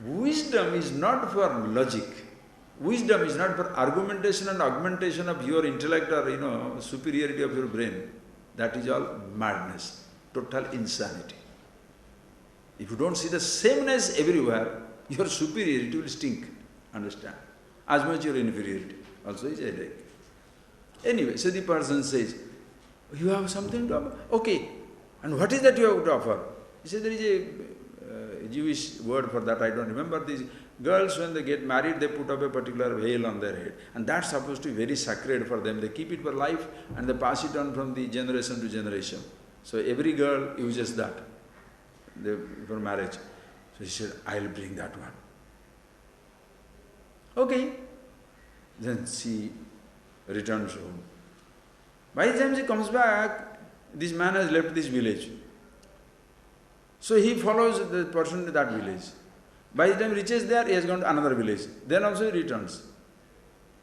Wisdom is not for logic. Wisdom is not for argumentation and augmentation of your intellect or, superiority of your brain. That is all madness, total insanity. If you don't see the sameness everywhere, your superiority will stink. Understand? As much your inferiority also is a headache. Anyway, so the person says, you have something to offer? Okay. And what is that you have to offer? He said, there is a Jewish word for that, I don't remember. These girls, when they get married, they put up a particular veil on their head. And that's supposed to be very sacred for them. They keep it for life and they pass it on from the generation to generation. So every girl uses that for marriage. So he said, I'll bring that one. Okay. Then she returns home. By the time she comes back, this man has left this village. So he follows the person to that village. By the time he reaches there, he has gone to another village. Then also he returns.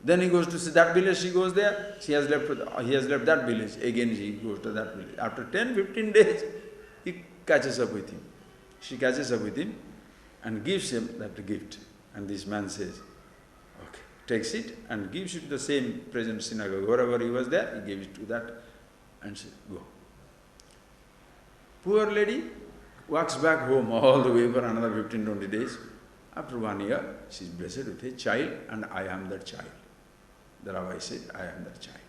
Then he goes to see that village, she goes there, he has left that village. Again he goes to that village. After 10-15 days, he catches up with him. She catches up with him and gives him that gift. And this man says, okay, takes it and gives it to the same present synagogue. Wherever he was there, he gave it to that and said, go. Poor lady walks back home all the way for another 15-20 days. After 1 year, she is blessed with a child, and I am that child. The rabbi said, I am that child.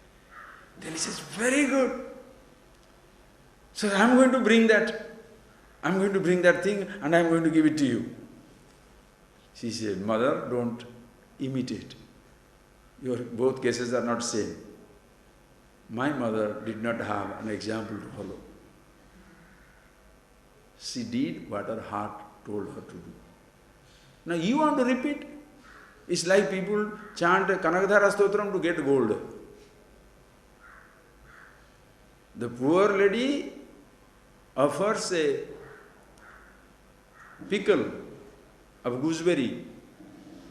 Then he says, very good. So I am going to bring that. I am going to bring that thing and I am going to give it to you. She said, mother, don't imitate. Your both cases are not same. My mother did not have an example to follow. She did what her heart told her to do. Now you want to repeat? It's like people chant Kanakadhara Stotram to get gold. The poor lady offers a pickle of gooseberry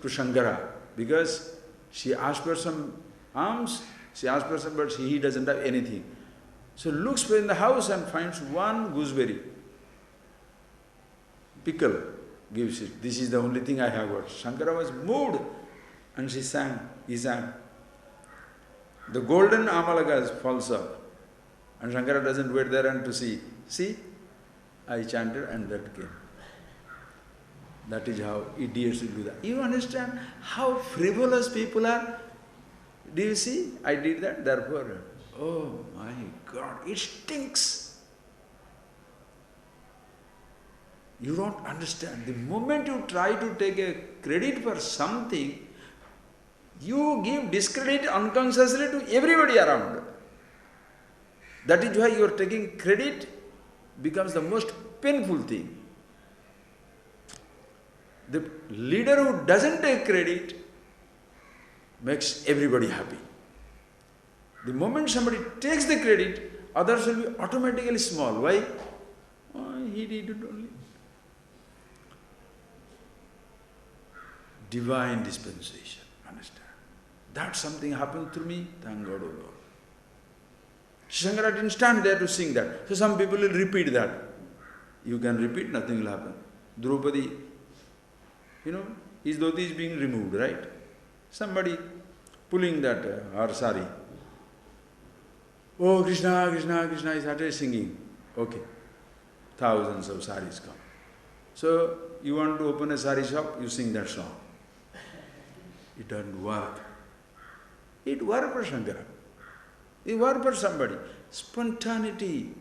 to Shankara because she asked for some alms, she asked for some, but he doesn't have anything. So looks for in the house and finds one gooseberry. Pickle, gives it. This is the only thing I have got. Shankara was moved and he sang. The golden amalakas falls up and Shankara doesn't wait there and to see. See, I chanted and that came. That is how idiots will do that. You understand how frivolous people are? Do you see? I did that, therefore, oh my God, it stinks. You don't understand. The moment you try to take a credit for something, you give discredit unconsciously to everybody around. That is why your taking credit becomes the most painful thing. The leader who doesn't take credit makes everybody happy. The moment somebody takes the credit, others will be automatically small. Why? Oh, he did it only. Divine dispensation, understand? That something happened through me, thank God, O Lord. Shankara didn't stand there to sing that. So some people will repeat that. You can repeat, nothing will happen. Draupadi, his dhoti is being removed, right? Somebody pulling that her sari. Oh, Krishna, Krishna, Krishna, he started singing. Okay. Thousands of saris come. So, you want to open a sari shop, you sing that song. It doesn't work. It worked for Shankara. It worked for somebody. Spontaneity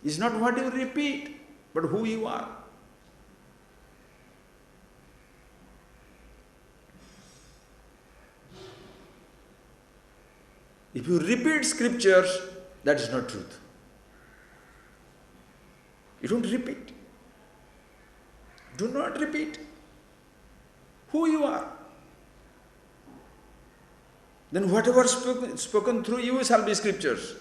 is not what you repeat, but who you are. If you repeat scriptures, that is not truth. You don't repeat. Do not repeat who you are. Then whatever spoken through you shall be scriptures.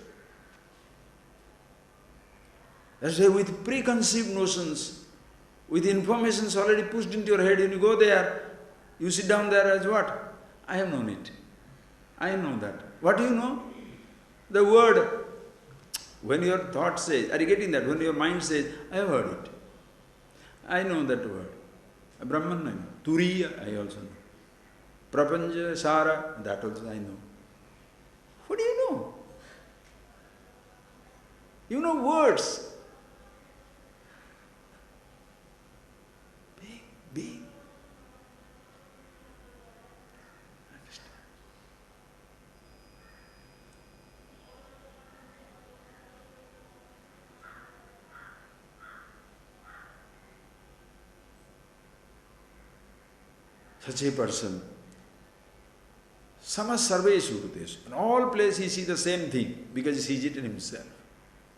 That's why with preconceived notions, with informations already pushed into your head, when you go there, you sit down there as what? I have known it. I know that. What do you know? The word. When your thought says, are you getting that? When your mind says, I have heard it. I know that word. Brahman, I know. Turiya, I also know. Prapanja, Sara, that also I know. What do you know? You know words. Big. Understand? Such a person, samas sarveshu bhuteshu. In all places he sees the same thing because he sees it in himself.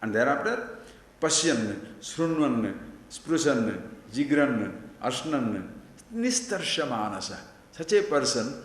And thereafter, pashyan, shrunvan, sprusan, jigran, ashnan, nistarsha manasa. Such a person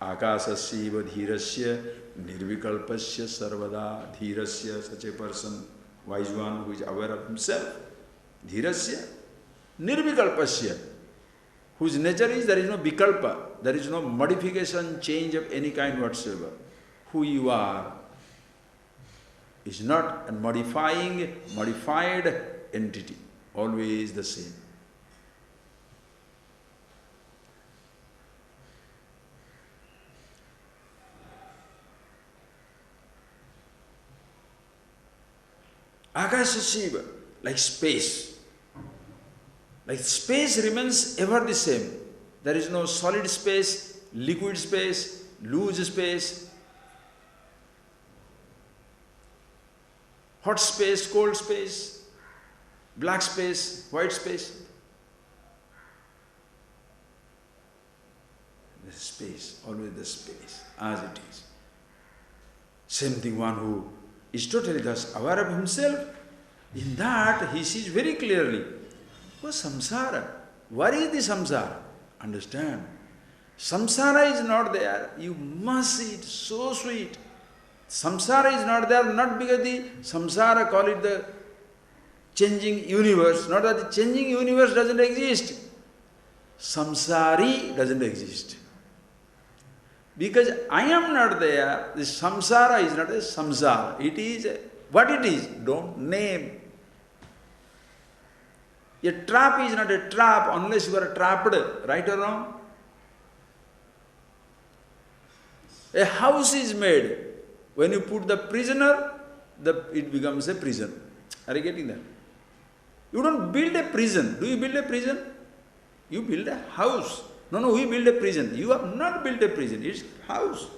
Akasasya dhirasya nirvikalpasya sarvada. Dhirasya, such a person, wise one who is aware of himself. Dhirasya nirvikalpasya, whose nature is there is no vikalpa, there is no modification, change of any kind whatsoever. Who you are is not a modified entity, always the same. Akasha, like space. Like space remains ever the same. There is no solid space, liquid space, loose space, hot space, cold space, black space, white space. The space, always the space, as it is. Same thing, one who is totally thus aware of himself, in that he sees very clearly, what samsara? What is the samsara? Understand? Samsara is not there. You must see it, so sweet. Samsara is not there, not because the samsara, call it the changing universe, not that the changing universe doesn't exist. Samsari doesn't exist. Because I am not there, the samsara is not a samsara. It is what it is, don't name. A trap is not a trap unless you are trapped, right or wrong? A house is made. When you put the prisoner, it becomes a prison. Are you getting that? You don't build a prison. Do you build a prison? You build a house. No, we build a prison. You have not built a prison, it's house.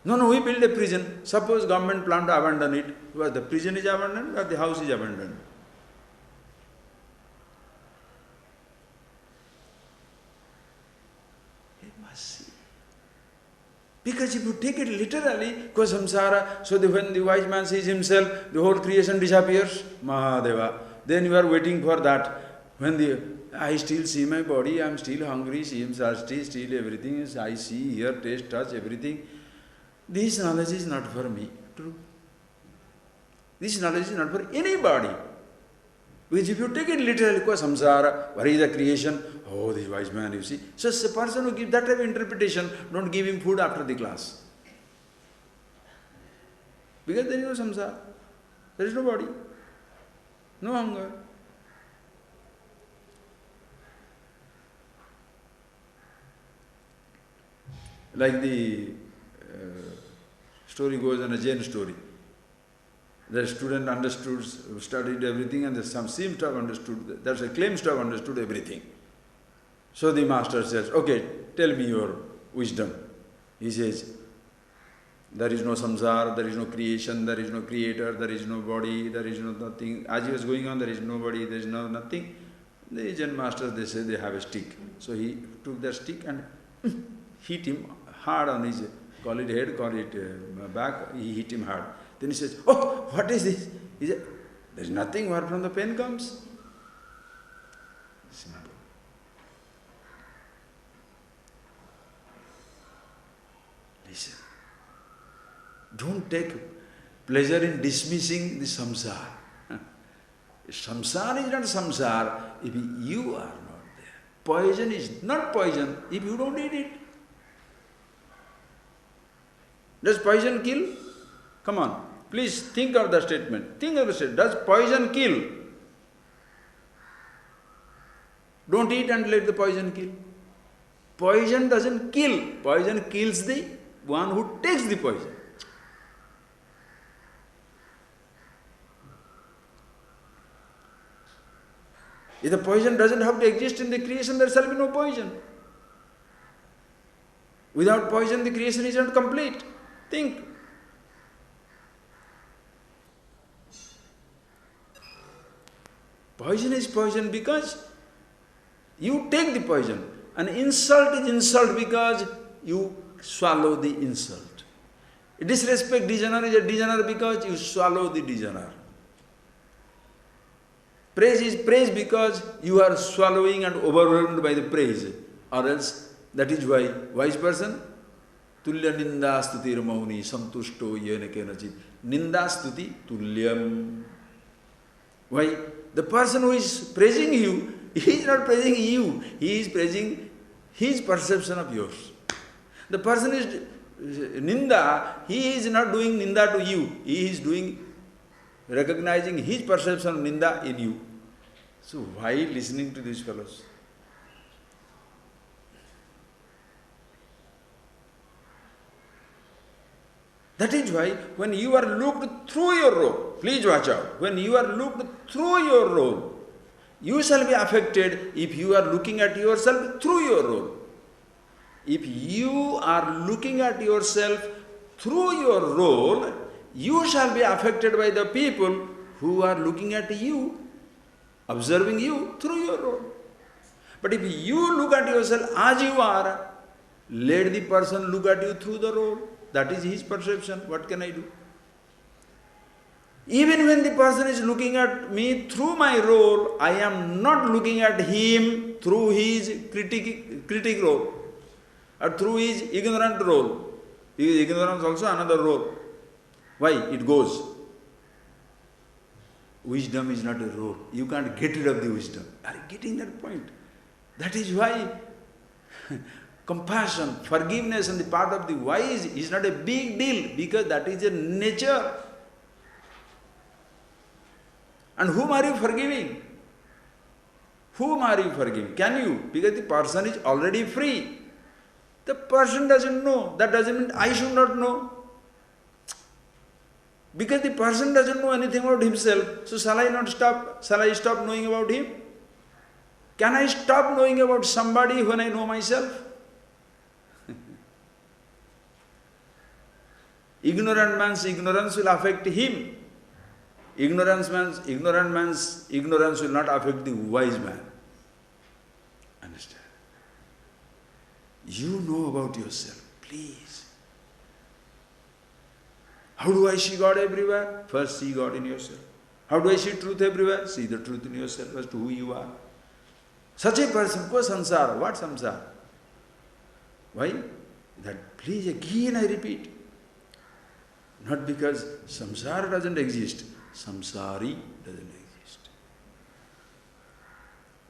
No, we build a prison. Suppose government plan to abandon it. Well, the prison is abandoned or the house is abandoned? You must see. Because if you take it literally, because samsara, so when the wise man sees himself, the whole creation disappears, Mahadeva. Then you are waiting for that. When I still see my body, I am still hungry, see thirsty, still everything, I see, hear, taste, touch, everything. This knowledge is not for me, true. This knowledge is not for anybody. Because if you take it literally, samsara, what is the creation? Oh, this wise man, you see. So a person who gives that type of interpretation, don't give him food after the class. Because there is no samsara, there is no body, no hunger. Like the story goes in a Jain story. The student understood, studied everything, and some seems to have understood, that's a claims to have understood everything. So the master says, okay, tell me your wisdom. He says, there is no samsara, there is no creation, there is no creator, there is no body, there is no nothing. As he was going on, there is nobody, there is no nothing. The Jain masters, they say they have a stick. So he took that stick and hit him hard on his, call it head, call it back, he hit him hard. Then he says, oh, what is this? He said, there is nothing, where from the pain comes. Simple. Listen. Don't take pleasure in dismissing the samsara. Samsara is not samsara if you are not there. Poison is not poison if you don't eat it. Does poison kill? Come on, please think of the statement. Think of the statement. Does poison kill? Don't eat and let the poison kill. Poison doesn't kill. Poison kills the one who takes the poison. If the poison doesn't have to exist in the creation, there shall be no poison. Without poison, the creation is not complete. Think. Poison is poison because you take the poison. An insult is insult because you swallow the insult. Disrespect, dishonor is a dishonor because you swallow the dishonor. Praise is praise because you are swallowing and overwhelmed by the praise, or else That is why wise person, tulya ninda stutir mauni santushto yena kenachit. Ninda stuti tulyam. Why? The person who is praising you, he is not praising you, he is praising his perception of yours. The person is ninda, he is not doing ninda to you, he is doing, recognizing his perception of ninda in you. So why listening to these fellows? That is why when you are looked through your role, please watch out, when you are looked through your role, you shall be affected if you are looking at yourself through your role. If you are looking at yourself through your role, you shall be affected by the people who are looking at you, observing you through your role. But if you look at yourself as you are, let the person look at you through the role. That is his perception. What can I do? Even when the person is looking at me through my role, I am not looking at him through his critic role or through his ignorant role. Ignorance is also another role. Why? It goes. Wisdom is not a role. You can't get rid of the wisdom. Are you getting that point? That is why compassion, forgiveness on the part of the wise is not a big deal, because that is a nature. And whom are you forgiving? Whom are you forgiving? Can you? Because the person is already free. The person doesn't know. That doesn't mean I should not know. Because the person doesn't know anything about himself, so shall I not stop? Shall I stop knowing about him? Can I stop knowing about somebody when I know myself? Ignorant man's ignorance will affect him. Ignorant man's ignorance will not affect the wise man. Understand? You know about yourself, please. How do I see God everywhere? First see God in yourself. How do I see truth everywhere? See the truth in yourself as to who you are. Such a person, ko samsara. What samsara? Why? That, please, again I repeat. Not because samsara doesn't exist, samsari doesn't exist.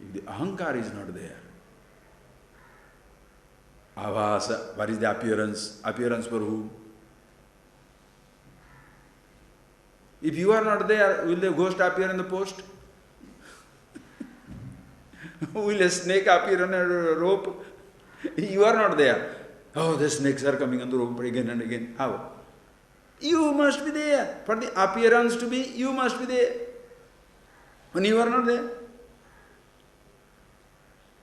If the ahankar is not there, avasa, what is the appearance? Appearance for whom? If you are not there, will the ghost appear in the post? Will a snake appear on a rope? You are not there. Oh, the snakes are coming on the rope again and again. How? You must be there. For the appearance to be, you must be there. When you are not there.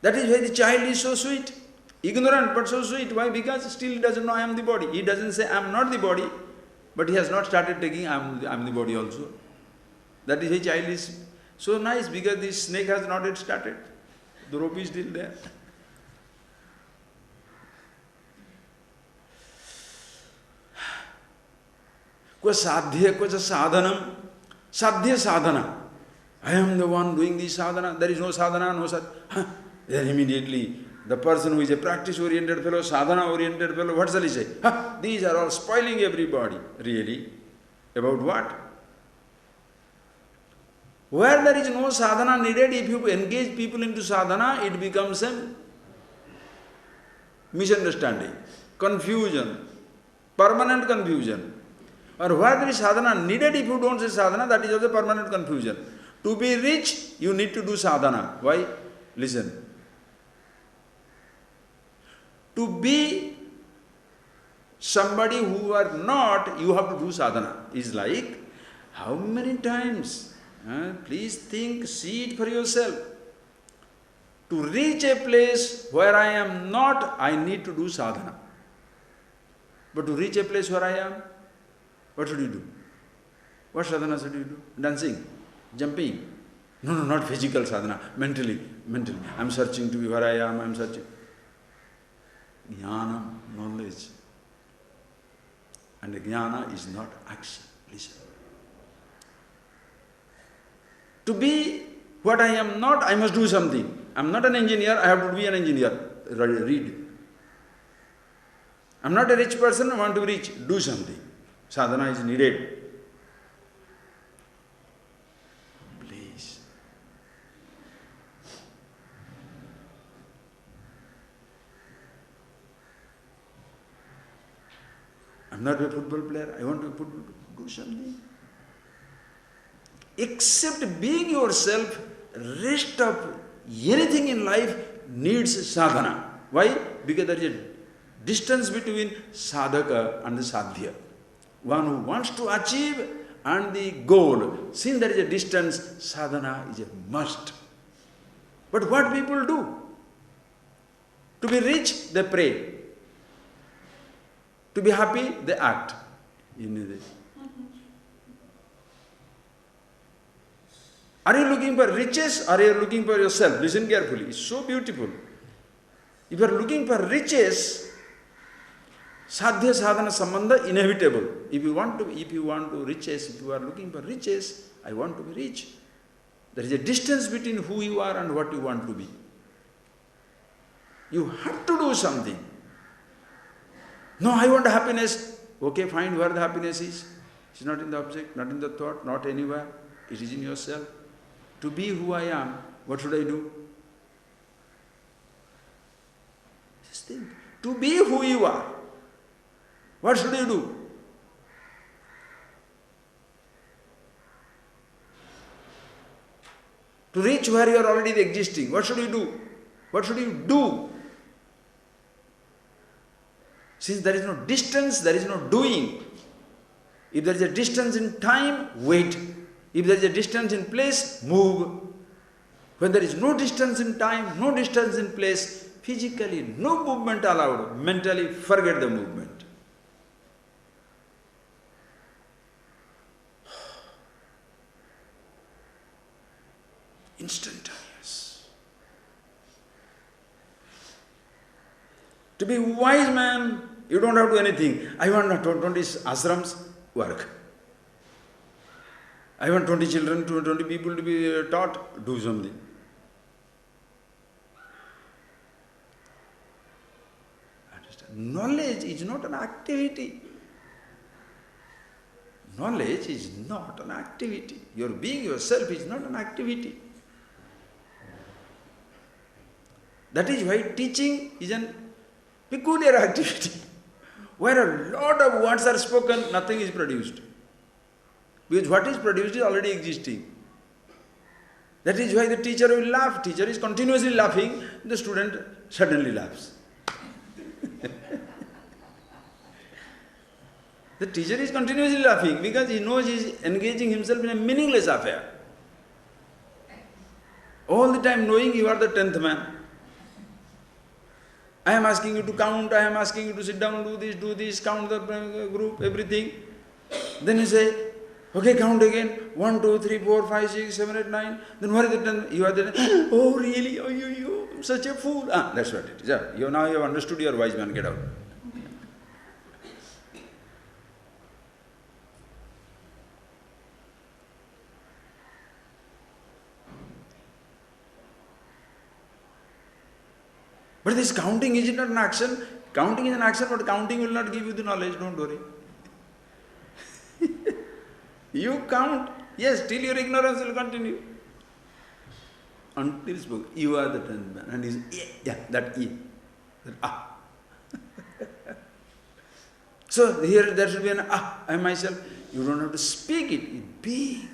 That is why the child is so sweet. Ignorant but so sweet. Why? Because still he doesn't know I am the body. He doesn't say I am not the body. But he has not started taking I am the body also. That is why child is so nice, because the snake has not yet started. The rope is still there. Kwa sadhya, kwa sadhanam. Sadhya sadhana. I am the one doing the sadhana. There is no sadhana, no sadhana. Then immediately the person who is a practice-oriented fellow, sadhana-oriented fellow, what shall he say? These are all spoiling everybody. Really? About what? Where there is no sadhana needed, if you engage people into sadhana, it becomes a misunderstanding, confusion, permanent confusion. Or where there is sadhana needed, if you don't say sadhana, that is also permanent confusion. To be rich, you need to do sadhana. Why? Listen. To be somebody who are not, you have to do sadhana. Is like, how many times? Please think, see it for yourself. To reach a place where I am not, I need to do sadhana. But to reach a place where I am, what should you do? What sadhana should you do? Dancing, jumping. No, not physical sadhana, mentally. I am searching to be where I am, I am searching. Jnana, knowledge. And jnana is not action. Listen. To be what I am not, I must do something. I am not an engineer, I have to be an engineer. Read. I'm not a rich person, I want to be rich. Do something. Sadhana is needed. Please. I'm not a football player, I want to be football player. Do something. Except being yourself, rest of anything in life needs sadhana. Why? Because there is a distance between sadhaka and the sadhya. One who wants to achieve and the goal. Since there is a distance, sadhana is a must. But what people do? To be rich, they pray. To be happy, they act. You know this. Are you looking for riches or are you looking for yourself? Listen carefully. It's so beautiful. If you are looking for riches, sadhya sadhana sambandha inevitable. If you want to riches, if you are looking for riches, I want to be rich. There is a distance between who you are and what you want to be. You have to do something. No, I want happiness. Okay, find where the happiness is. It's not in the object, not in the thought, not anywhere. It is in yourself. To be who I am, what should I do? Just think. To be who you are, what should you do? To reach where you are already existing, what should you do? What should you do? Since there is no distance, there is no doing. If there is a distance in time, wait. If there is a distance in place, move. When there is no distance in time, no distance in place, physically no movement allowed, mentally forget the movement. Instantaneous. To be a wise man, you don't have to do anything. I want 20 ashrams, work. I want 20 children, 20 people to be taught, do something. Understand? Knowledge is not an activity. Knowledge is not an activity. Your being yourself is not an activity. That is why teaching is a peculiar activity. Where a lot of words are spoken, nothing is produced. Because what is produced is already existing. That is why the teacher will laugh. Teacher is continuously laughing, the student suddenly laughs. The teacher is continuously laughing because he knows he is engaging himself in a meaningless affair. All the time knowing you are the 10th man. I am asking you to count, I am asking you to sit down, do this, count the group, everything. Then you say, okay, count again. 1, 2, 3, 4, 5, 6, 7, 8, 9. Then what is the 10th? You are the 10th. Oh, really? Oh, you, I'm such a fool. That's what it is. Now you have understood, you are wise man, get out. But this counting, is it not an action? Counting is an action, but counting will not give you the knowledge, don't worry. You count, yes, till your ignorance will continue. Until spoke, you are the 10th man. And he says, yeah, that E. That ah. So here there should be an ah, I myself. You don't have to speak it, it being.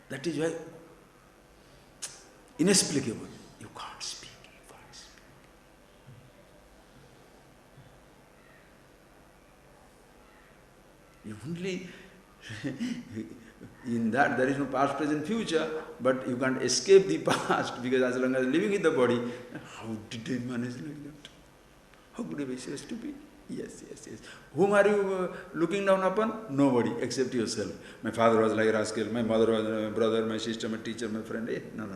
That is why inexplicable. You can't speak. You only, in that there is no past, present, future, but you can't escape the past because as long as living in the body, how did I manage like that? How could I be so stupid? Yes. Whom are you looking down upon? Nobody except yourself. My father was like a rascal, my mother was my brother, my sister, my teacher, my friend. No.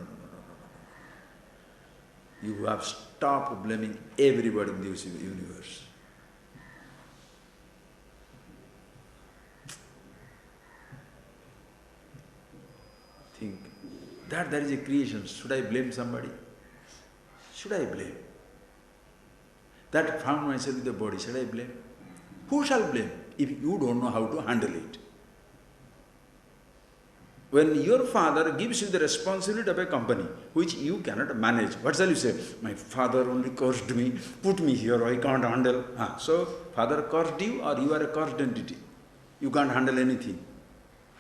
You have stopped blaming everybody in this universe. Think that there is a creation. Should I blame somebody? Should I blame? That found myself with the body. Shall I blame? Who shall blame if you don't know how to handle it? When your father gives you the responsibility of a company which you cannot manage, what shall you say? My father only cursed me, put me here, I can't handle. So, father cursed you or you are a cursed entity? You can't handle anything.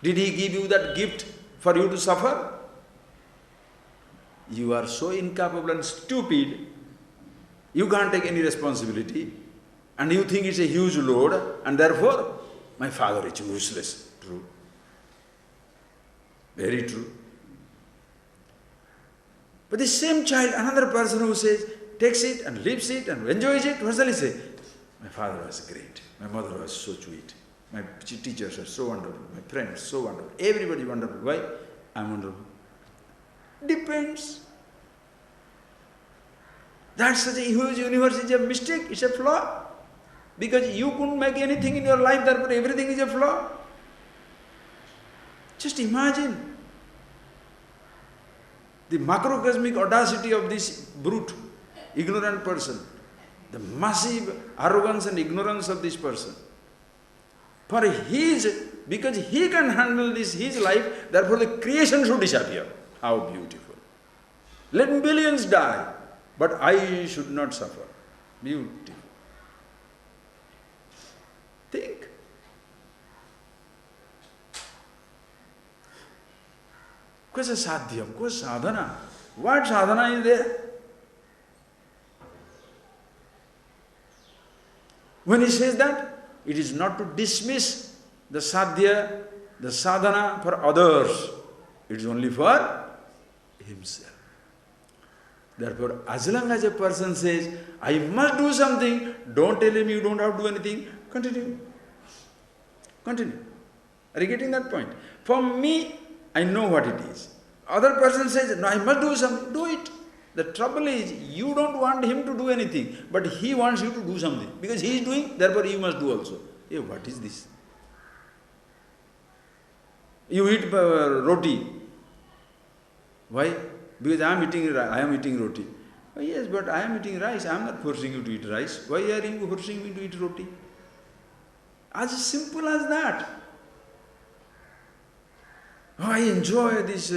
Did he give you that gift for you to suffer? You are so incapable and stupid, you can't take any responsibility and you think it's a huge load and therefore, my father is useless. True. Very true. But the same child, another person who says, takes it and lives it and enjoys it, what shall he say? My father was great, my mother was so sweet, my teachers are so wonderful, my friends so wonderful, everybody wonderful. Why? I'm wonderful. Depends. That's such a huge universe is a mistake, it's a flaw. Because you couldn't make anything in your life, therefore everything is a flaw. Just imagine the macrocosmic audacity of this brute, ignorant person, the massive arrogance and ignorance of this person. Because he can handle this, his life, therefore the creation should disappear. How beautiful. Let billions die, but I should not suffer. Beautiful. Think. Cosa sadhyam? Cosa sadhana? What sadhana is there? When he says that, it is not to dismiss the sadhya, the sadhana for others. It is only for himself. Therefore, as long as a person says, I must do something, don't tell him you don't have to do anything. Continue. Continue. Are you getting that point? For me, I know what it is. Other person says, no, I must do something. Do it. The trouble is, you don't want him to do anything, but he wants you to do something. Because he is doing, therefore you must do also. Hey, what is this? You eat roti. Why? Because I am eating roti. Oh, yes, but I am eating rice. I am not forcing you to eat rice. Why are you forcing me to eat roti? As simple as that. Oh, I enjoy this,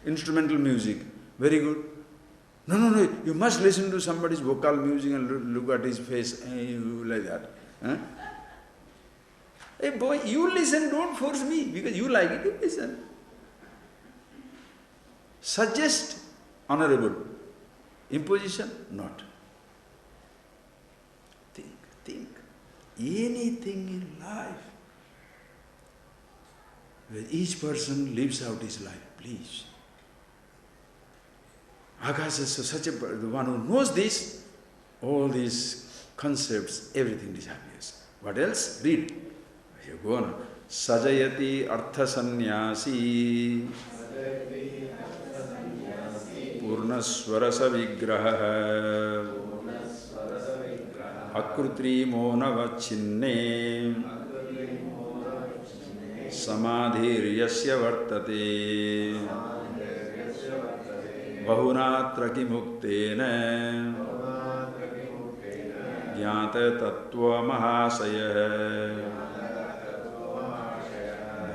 instrumental music. Very good. No, you must listen to somebody's vocal music and look at his face like that. Huh? Hey boy, you listen, don't force me. Because you like it, you listen. Suggest, honorable. Imposition, not. Think. Anything in life where each person lives out his life, please. Akash is such the one who knows this, all these concepts, everything disappears. What else? Read. You go on. Sajayati artha sannyasi purnasvarasa vigraha akrutri monavachinne samadhiryasya vartate bahunatra kimuktena jnata tattva mahasaya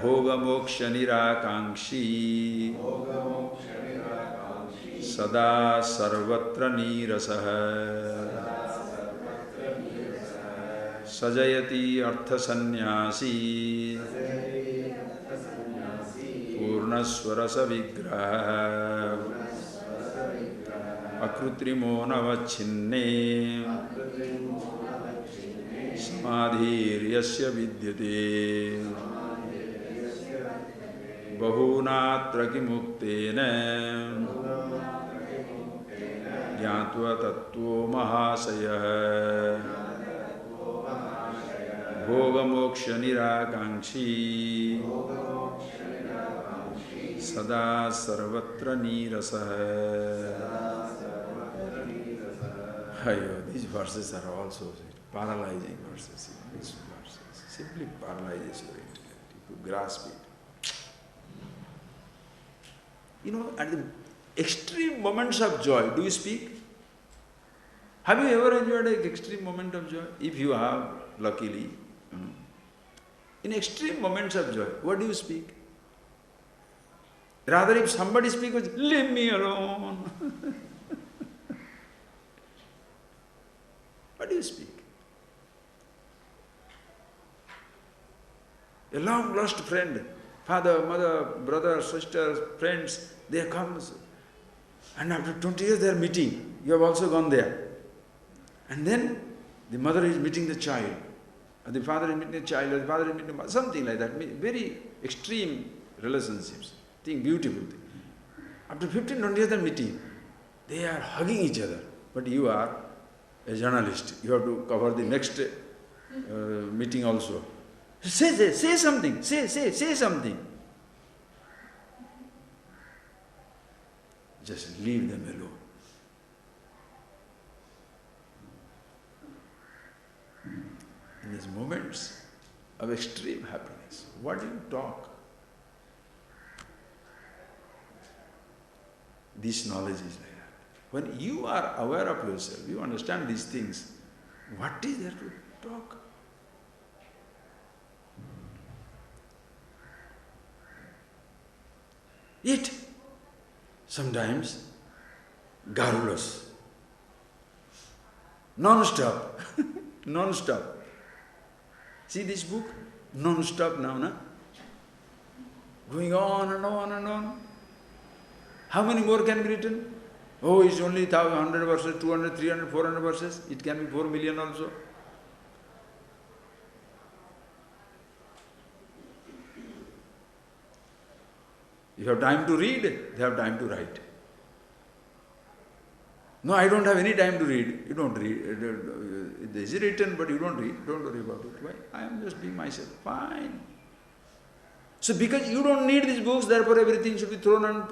bhoga moksha nirakankshi sada sarvatra nirasaha sajayati artha sannyasi purnasvarasa vigraha akrutrimo navachinne samadhiryasya vidyate bahunatra kimuktena jnatva tattva mahasaya bhoga moksha nirakankshi sada sarvatra nirasaha. These verses are also paralyzing verses. These verses simply paralyzes your intellect. If you grasp it. You know, at the extreme moments of joy, do you speak? Have you ever enjoyed an extreme moment of joy? If you have, luckily, in extreme moments of joy, what do you speak? Rather, if somebody speaks, leave me alone. What do you speak? A long lost friend, father, mother, brother, sister, friends, they come, and after 20 years they are meeting. You have also gone there. And then the mother is meeting the child, or the father is meeting the child, or the father is meeting the mother, something like that. Very extreme relationships. Beautiful thing. After 15, 20 years they are meeting. They are hugging each other. But you are a journalist. You have to cover the next meeting also. Say something. Say something. Just leave them alone. In these moments of extreme happiness, what do you talk? This knowledge is like that. When you are aware of yourself, you understand these things, what is there to talk? Yet, sometimes, garrulous, non-stop, non-stop. See this book? Non-stop now, na? Going on and on and on. How many more can be written? Oh, it's only 100 verses, 200, 300, 400 verses. It can be 4 million also. You have time to read, they have time to write. No, I don't have any time to read. You don't read. It is written, but you don't read. Don't worry about it. Why? I am just being myself. Fine. So because you don't need these books, therefore everything should be thrown and,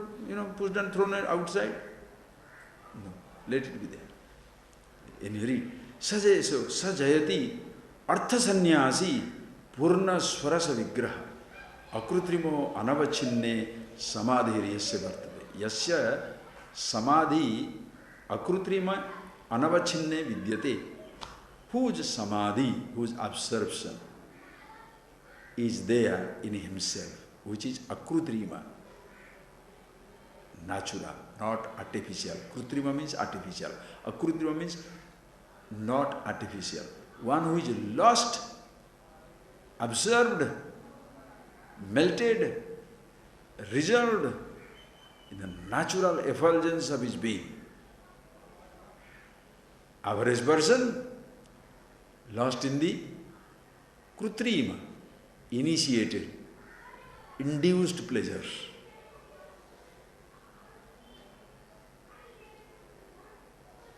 pushed and thrown outside. No, let it be there. And you read. Sajayati artha sannyasi purna swarasa vigraha akrutrimo anavachinne samadhi yasya vartate. Yasya samadhi akrutrima anavachinne vidyate. Whose samadhi, whose absorption is there in himself, which is akrutrima, natural, not artificial. Krutrima means artificial. Akrutrima means not artificial. One who is lost, absorbed, melted, resolved in the natural effulgence of his being. Average person, lost in the krutrima, initiated, induced pleasures.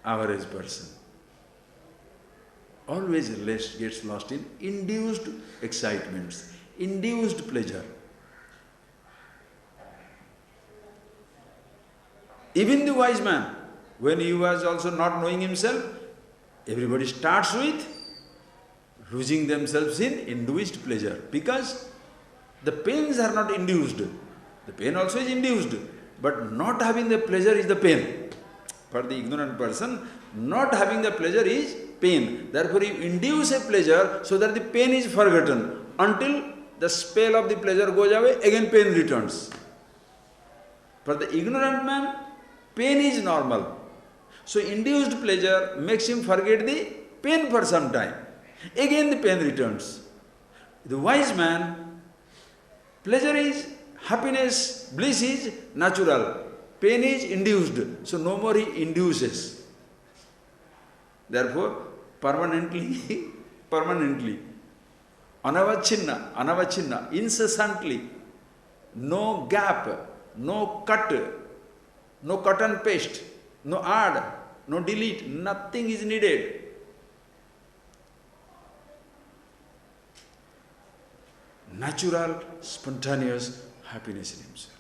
Average person always gets lost in induced excitements, induced pleasure. Even the wise man, when he was also not knowing himself, everybody starts with losing themselves in induced pleasure, because the pains are not induced. The pain also is induced, but not having the pleasure is the pain. For the ignorant person, not having the pleasure is pain. Therefore, you induce a pleasure so that the pain is forgotten. Until the spell of the pleasure goes away, again pain returns. For the ignorant man, pain is normal. So induced pleasure makes him forget the pain for some time. Again the pain returns. The wise man, pleasure is, happiness, bliss is natural. Pain is induced. So no more he induces. Therefore, permanently, anavachinna, incessantly, no gap, no cut and paste, no add, no delete, nothing is needed. Natural, spontaneous happiness in himself.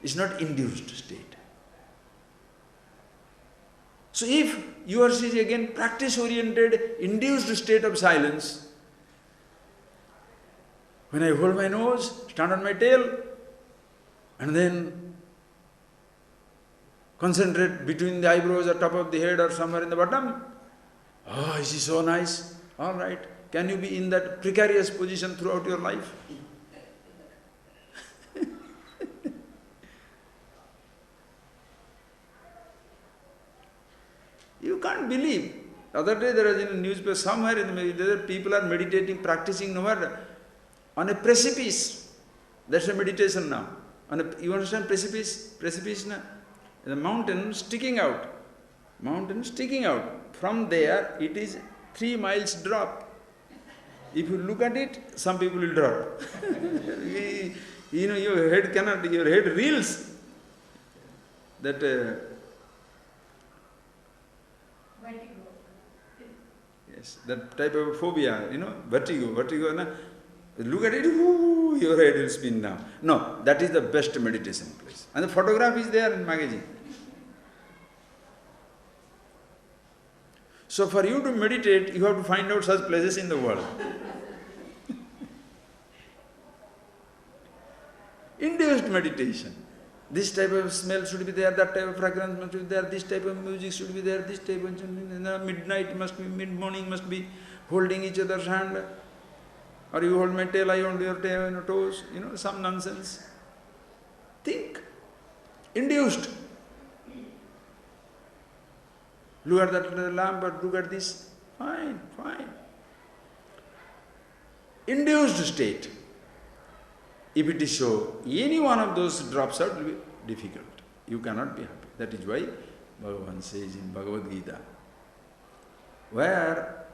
It's not induced state. So if yours is again practice-oriented, induced state of silence, when I hold my nose, stand on my tail, and then Concentrate between the eyebrows or top of the head or somewhere in the bottom. Oh, is he so nice? All right. Can you be in that precarious position throughout your life? You can't believe. The other day there was in a newspaper, somewhere in the people are meditating, practicing nowhere, on a precipice. That's a meditation now. You understand precipice? Precipice now? The mountain sticking out. Mountain sticking out. From there, it is 3 miles drop. If you look at it, some people will drop. Your head reels. That yes, that type of phobia, vertigo. Na? Look at it, your head will spin down. No, that is the best meditation place. And the photograph is there in magazine. So for you to meditate, you have to find out such places in the world. Induced meditation. This type of smell should be there, that type of fragrance must be there, this type of music should be there, this type of midnight must be, mid-morning must be, holding each other's hand. Or you hold my tail, I hold your tail, toes, some nonsense. Think. Induced. Look at that lamp, or look at this. Fine, fine. Induced state. If it is so, any one of those drops out will be difficult. You cannot be happy. That is why Bhagavan says in Bhagavad Gita, where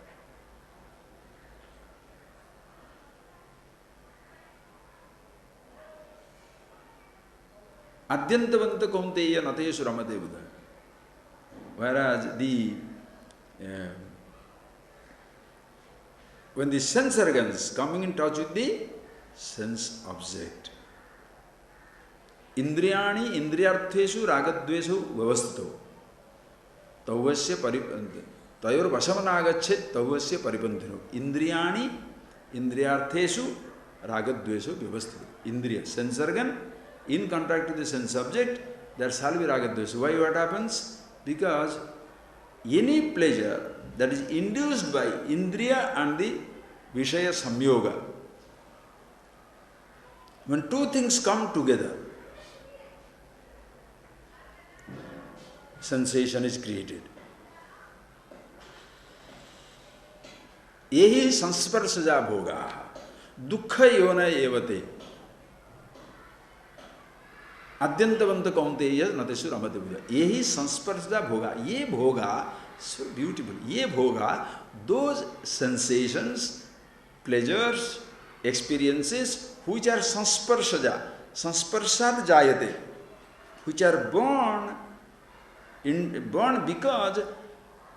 Adyantavanta kaunteya nateshu ramate buddha. Whereas when the sense organs coming in touch with the sense object, indriyani indriyartheshu ragadveshu vyavastito tavasya tayor vasamanagachet tavasya paripandhino. Indriyani indriyartheshu ragadveshu vyavastito. Indriya, sense organ, in contact with the sense object, there shall be ragadvesha. Why? What happens? Because any pleasure that is induced by indriya and the vishaya samyoga, when two things come together, sensation is created. Yehi sansparsaja bhoga dukkha yona evate Adyantavanta kaunteya nateshu ramate buddha. Yehi sansparsa bhoga. Ye bhoga, so beautiful. Ye bhoga, those sensations, pleasures, experiences which are sansparsaja, sansparsad jayate, which are born because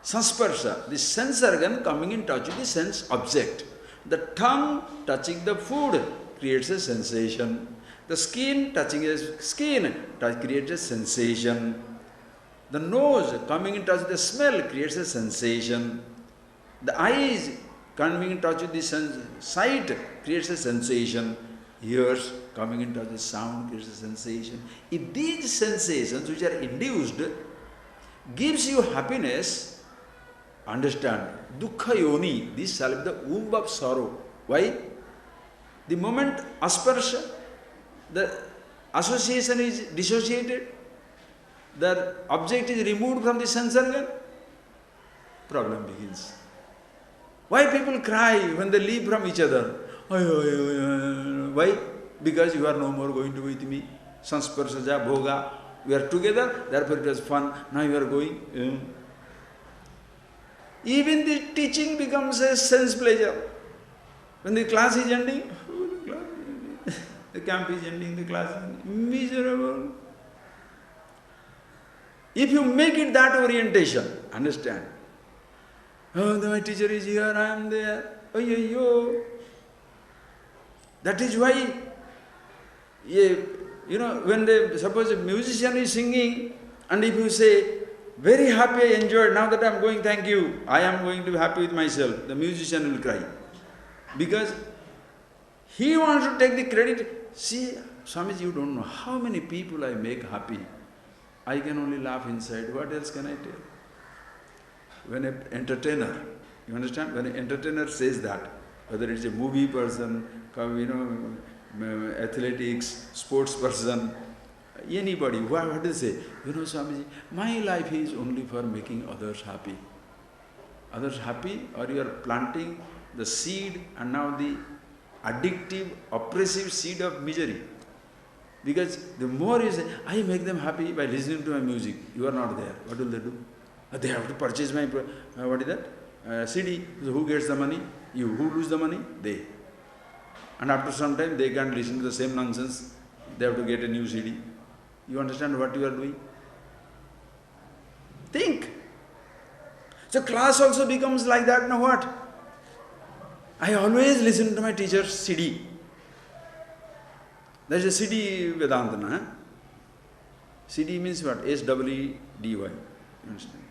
sansparsa, the sense organ coming in touch with the sense object. The tongue touching the food creates a sensation. The skin touching a skin creates a sensation. The nose coming in touch with the smell creates a sensation. The eyes coming in touch with the sight creates a sensation. Ears coming in touch with sound creates a sensation. If these sensations which are induced gives you happiness, understand, dukkha yoni, this shall be the womb of sorrow. Why? The moment asparsha, the association is dissociated, the object is removed from the sense organ, problem begins. Why people cry when they leave from each other? Why? Because you are no more going to be with me. Sansparsaja bhoga. We are together, therefore it was fun. Now you are going. Even the teaching becomes a sense pleasure. When the class is ending, the camp is ending, the class is ending. Miserable. If you make it that orientation, understand. Oh, my teacher is here, I am there. Oh, yo. That is why, when suppose a musician is singing, and if you say, very happy, I enjoyed, now that I am going, thank you, I am going to be happy with myself, the musician will cry. Because he wants to take the credit. See, Swamiji, you don't know how many people I make happy. I can only laugh inside. What else can I tell? When an entertainer, you understand? When an entertainer says that, whether it's a movie person, athletics, sports person, anybody, what do they say? Swamiji, my life is only for making others happy. Others happy, or you are planting the seed, and now the addictive, oppressive seed of misery. Because the more you say, I make them happy by listening to my music, you are not there. What will they do? They have to purchase my, what is that? CD. So who gets the money? You. Who lose the money? They. And after some time, they can't listen to the same nonsense. They have to get a new CD. You understand what you are doing? Think. So class also becomes like that. Now what? I always listen to my teacher's CD. There is a CD Vedanta, na? CD means what? S-E-E-D-Y. You understand?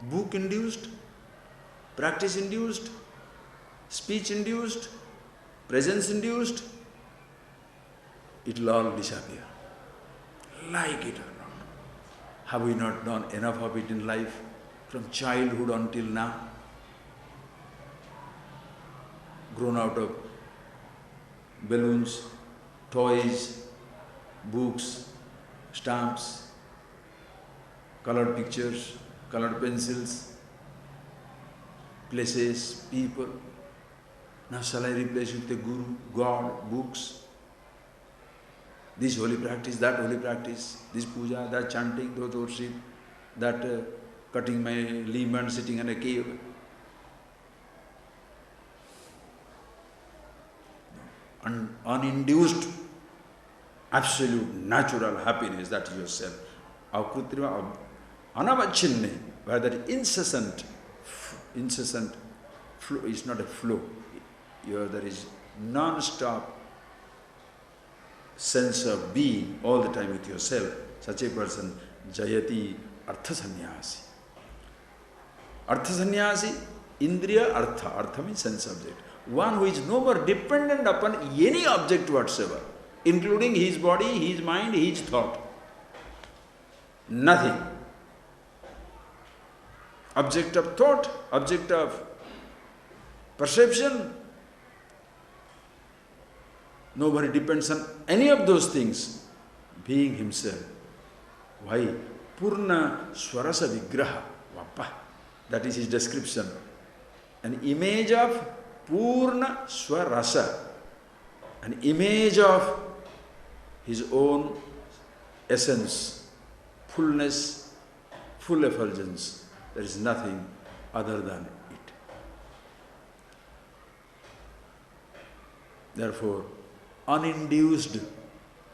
Book induced, practice induced, speech induced, presence induced, it will all disappear. Like it or not. Have we not done enough of it in life from childhood until now? Grown out of balloons, toys, books, stamps, colored pictures, colored pencils, places, people. Now shall I replace with the Guru, God, books? This holy practice, that holy practice, this puja, that chanting, that worship, that cutting my limb and sitting in a cave. Uninduced, absolute, natural happiness, that is yourself. Akrutrima, anavachinne, where that incessant flow is not a flow. There is non-stop sense of being all the time with yourself. Such a person, jayati artha sannyasi. Artha sannyasi, indriya artha. Artha means sense object. One who is no more dependent upon any object whatsoever, including his body, his mind, his thought. Nothing. Object of thought, object of perception. Nobody depends on any of those things. Being himself. Why? Purna Swarasa Vigraha. Vappa. That is his description. An image of Purna Swarasa. An image of his own essence, fullness, full effulgence. There is nothing other than it. Therefore, uninduced,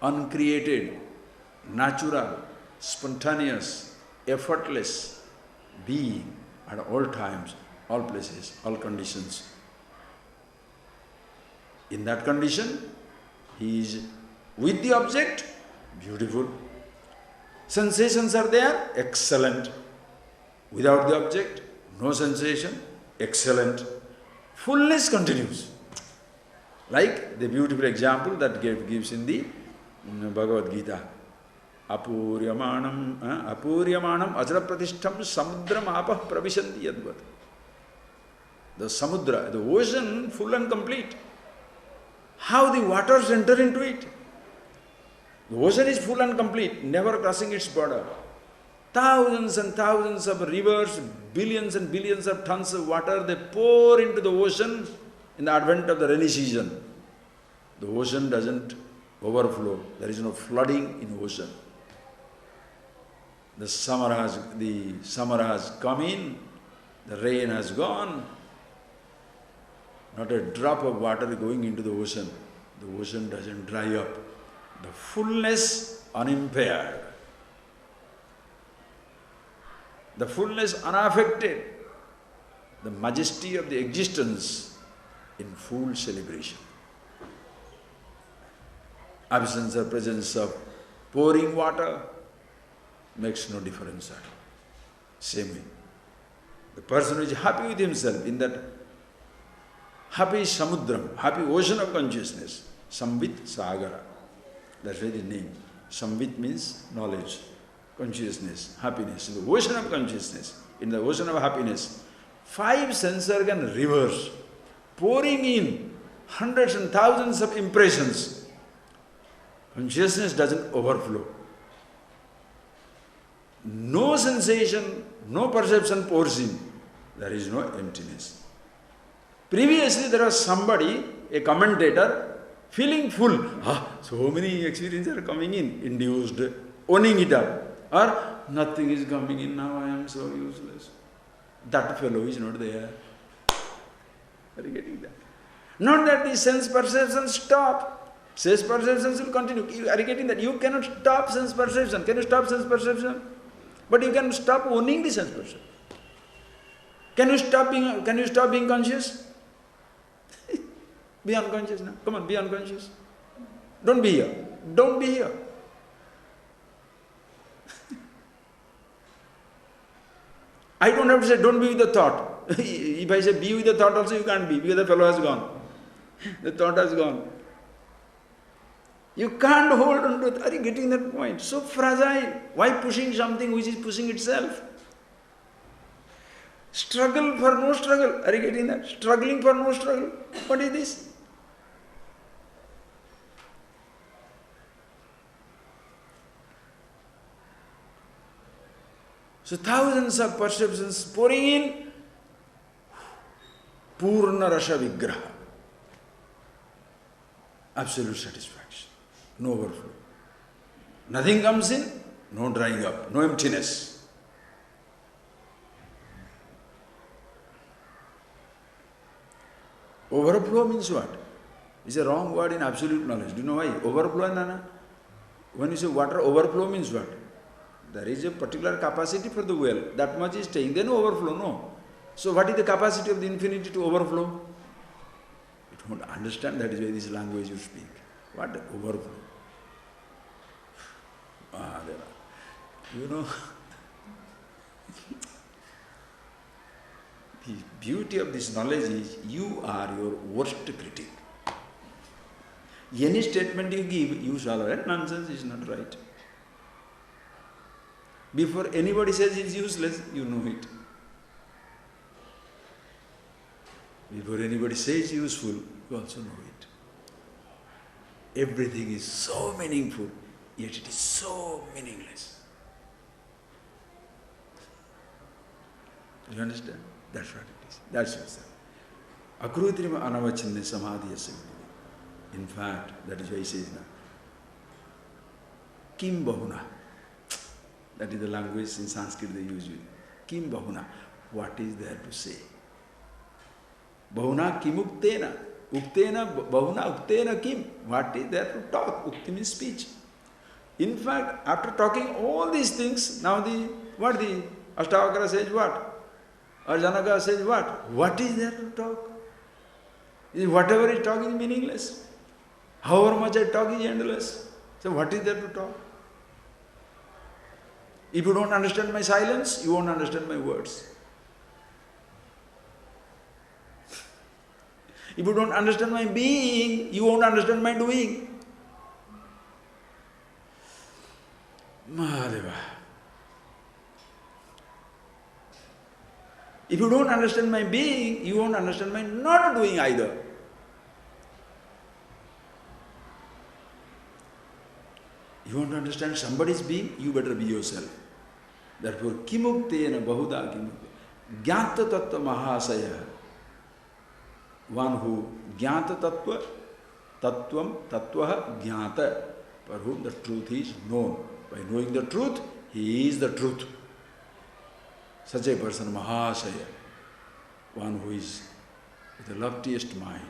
uncreated, natural, spontaneous, effortless being at all times, all places, all conditions. In that condition, he is with the object, beautiful. Sensations are there, excellent. Without the object, no sensation, excellent. Fullness continues. Like the beautiful example that gives in the Bhagavad Gita. Apuryamanam ajrapratishtham samudram apah pravishanti yadvat. The samudra, the ocean, full and complete. How the waters enter into it? The ocean is full and complete, never crossing its border. Thousands and thousands of rivers, billions and billions of tons of water, they pour into the ocean in the advent of the rainy season. The ocean doesn't overflow. There is no flooding in the ocean. The summer has come in, the rain has gone. Not a drop of water going into the ocean. The ocean doesn't dry up. The fullness unimpaired. The fullness unaffected. The majesty of the existence in full celebration. Absence or presence of pouring water makes no difference at all. Same way. The person who is happy with himself in that Happy Samudram, happy ocean of consciousness. Samvit Sagara. That's why the name. Samvit means knowledge, consciousness, happiness. In the ocean of consciousness, in the ocean of happiness, 5 sense organ rivers pouring in hundreds and thousands of impressions. Consciousness doesn't overflow. No sensation, no perception pours in. There is no emptiness. Previously there was somebody, a commentator, feeling full. So many experiences are coming in, induced, owning it up. Or nothing is coming in, now I am so useless. That fellow is not there. Are you getting that? Not that the sense perceptions stop. Sense perceptions will continue. Are you getting that? You cannot stop sense perception. Can you stop sense perception? But you can stop owning the sense perception. Can you stop being conscious? Be unconscious now. Come on, be unconscious. Don't be here. Don't be here. I don't have to say don't be with the thought. If I say be with the thought also, you can't be because the fellow has gone. The thought has gone. You can't hold on to it. Are you getting that point? So fragile. Why pushing something which is pushing itself? Struggle for no struggle. Are you getting that? Struggling for no struggle. What is this? So thousands of perceptions pouring in. Purna Rasha Vigraha. Absolute satisfaction. No overflow. Nothing comes in, no drying up, no emptiness. Overflow means what? It's a wrong word in absolute knowledge. Do you know why? Overflow, Nana. When you say water overflow means what? There is a particular capacity for the well. That much is staying. Then overflow, no. So what is the capacity of the infinity to overflow? You don't understand. That is why this language you speak. What overflow? You know, the beauty of this knowledge is you are your worst critic. Any statement you give, you shall write nonsense is not right. Before anybody says it's useless, you know it. Before anybody says useful, you also know it. Everything is so meaningful, yet it is so meaningless. You understand? That's what it is. That's yourself. Akrutrima anavachinne samadhi yasya. In fact, that is why he says now. Kim bahuna. That is the language in Sanskrit they use it. Kim bahuna. What is there to say? Bahuna kim uktena. Uktena, bahuna uktena kim. What is there to talk? Ukti means speech. In fact, after talking all these things, now the ASHTAVAKRA says what? Or Janaka says what? What is there to talk? Whatever is talking is meaningless. However much I talk is endless. So what is there to talk? If you don't understand my silence, you won't understand my words. If you don't understand my being, you won't understand my doing. Mahadeva. If you don't understand my being, you won't understand my not doing either. You want to understand somebody's being, you better be yourself. Therefore, kimuktena bahuda kimukte. Jnata tattva mahasaya. One who jnata tattva, tattvam, tattvaha jnata, for whom the truth is known. By knowing the truth, he is the truth. Such a person, mahasaya, one who is with the loftiest mind,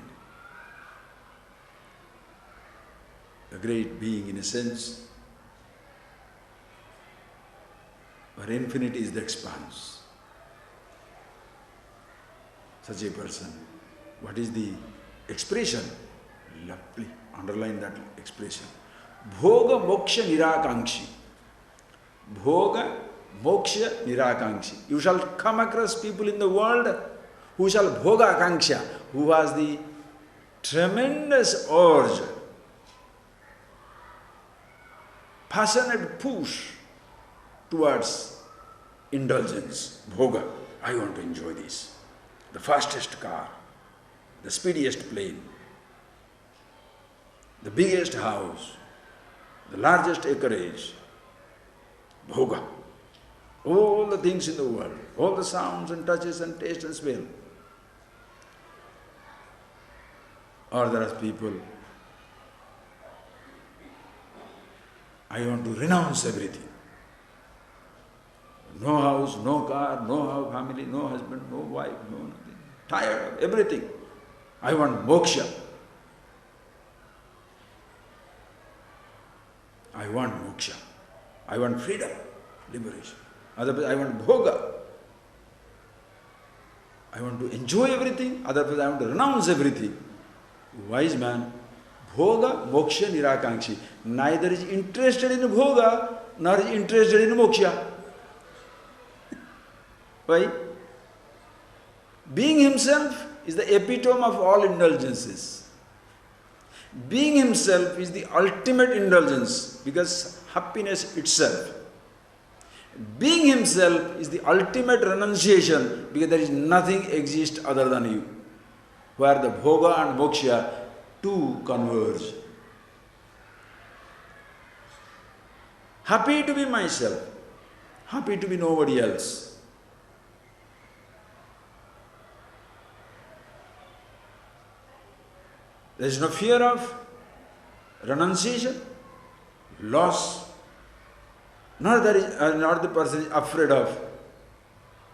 a great being in a sense, where infinity is the expanse. Such a person, what is the expression? Lovely, underline that expression. Bhoga moksha nirakankshi. Bhoga moksha nirakankshi. You shall come across people in the world who shall bhoga akanksha, who has the tremendous urge, passionate push towards indulgence, bhoga. I want to enjoy this. The fastest car, the speediest plane, the biggest house, the largest acreage, bhoga. All the things in the world, all the sounds and touches and taste and smell. Or there are people, I want to renounce everything. No house, no car, no family, no husband, no wife, no nothing. Tired of everything. I want moksha. I want moksha. I want freedom, liberation. Otherwise I want bhoga. I want to enjoy everything, otherwise I want to renounce everything. Wise man, bhoga, moksha, nirakankshi. Neither is interested in bhoga, nor is interested in moksha. Why? Being himself is the epitome of all indulgences. Being himself is the ultimate indulgence, because happiness itself. Being himself is the ultimate renunciation, because there is nothing exists other than you, where the bhoga and moksha two converge. Happy to be myself, happy to be nobody else. There is no fear of renunciation, loss, nor the person is afraid of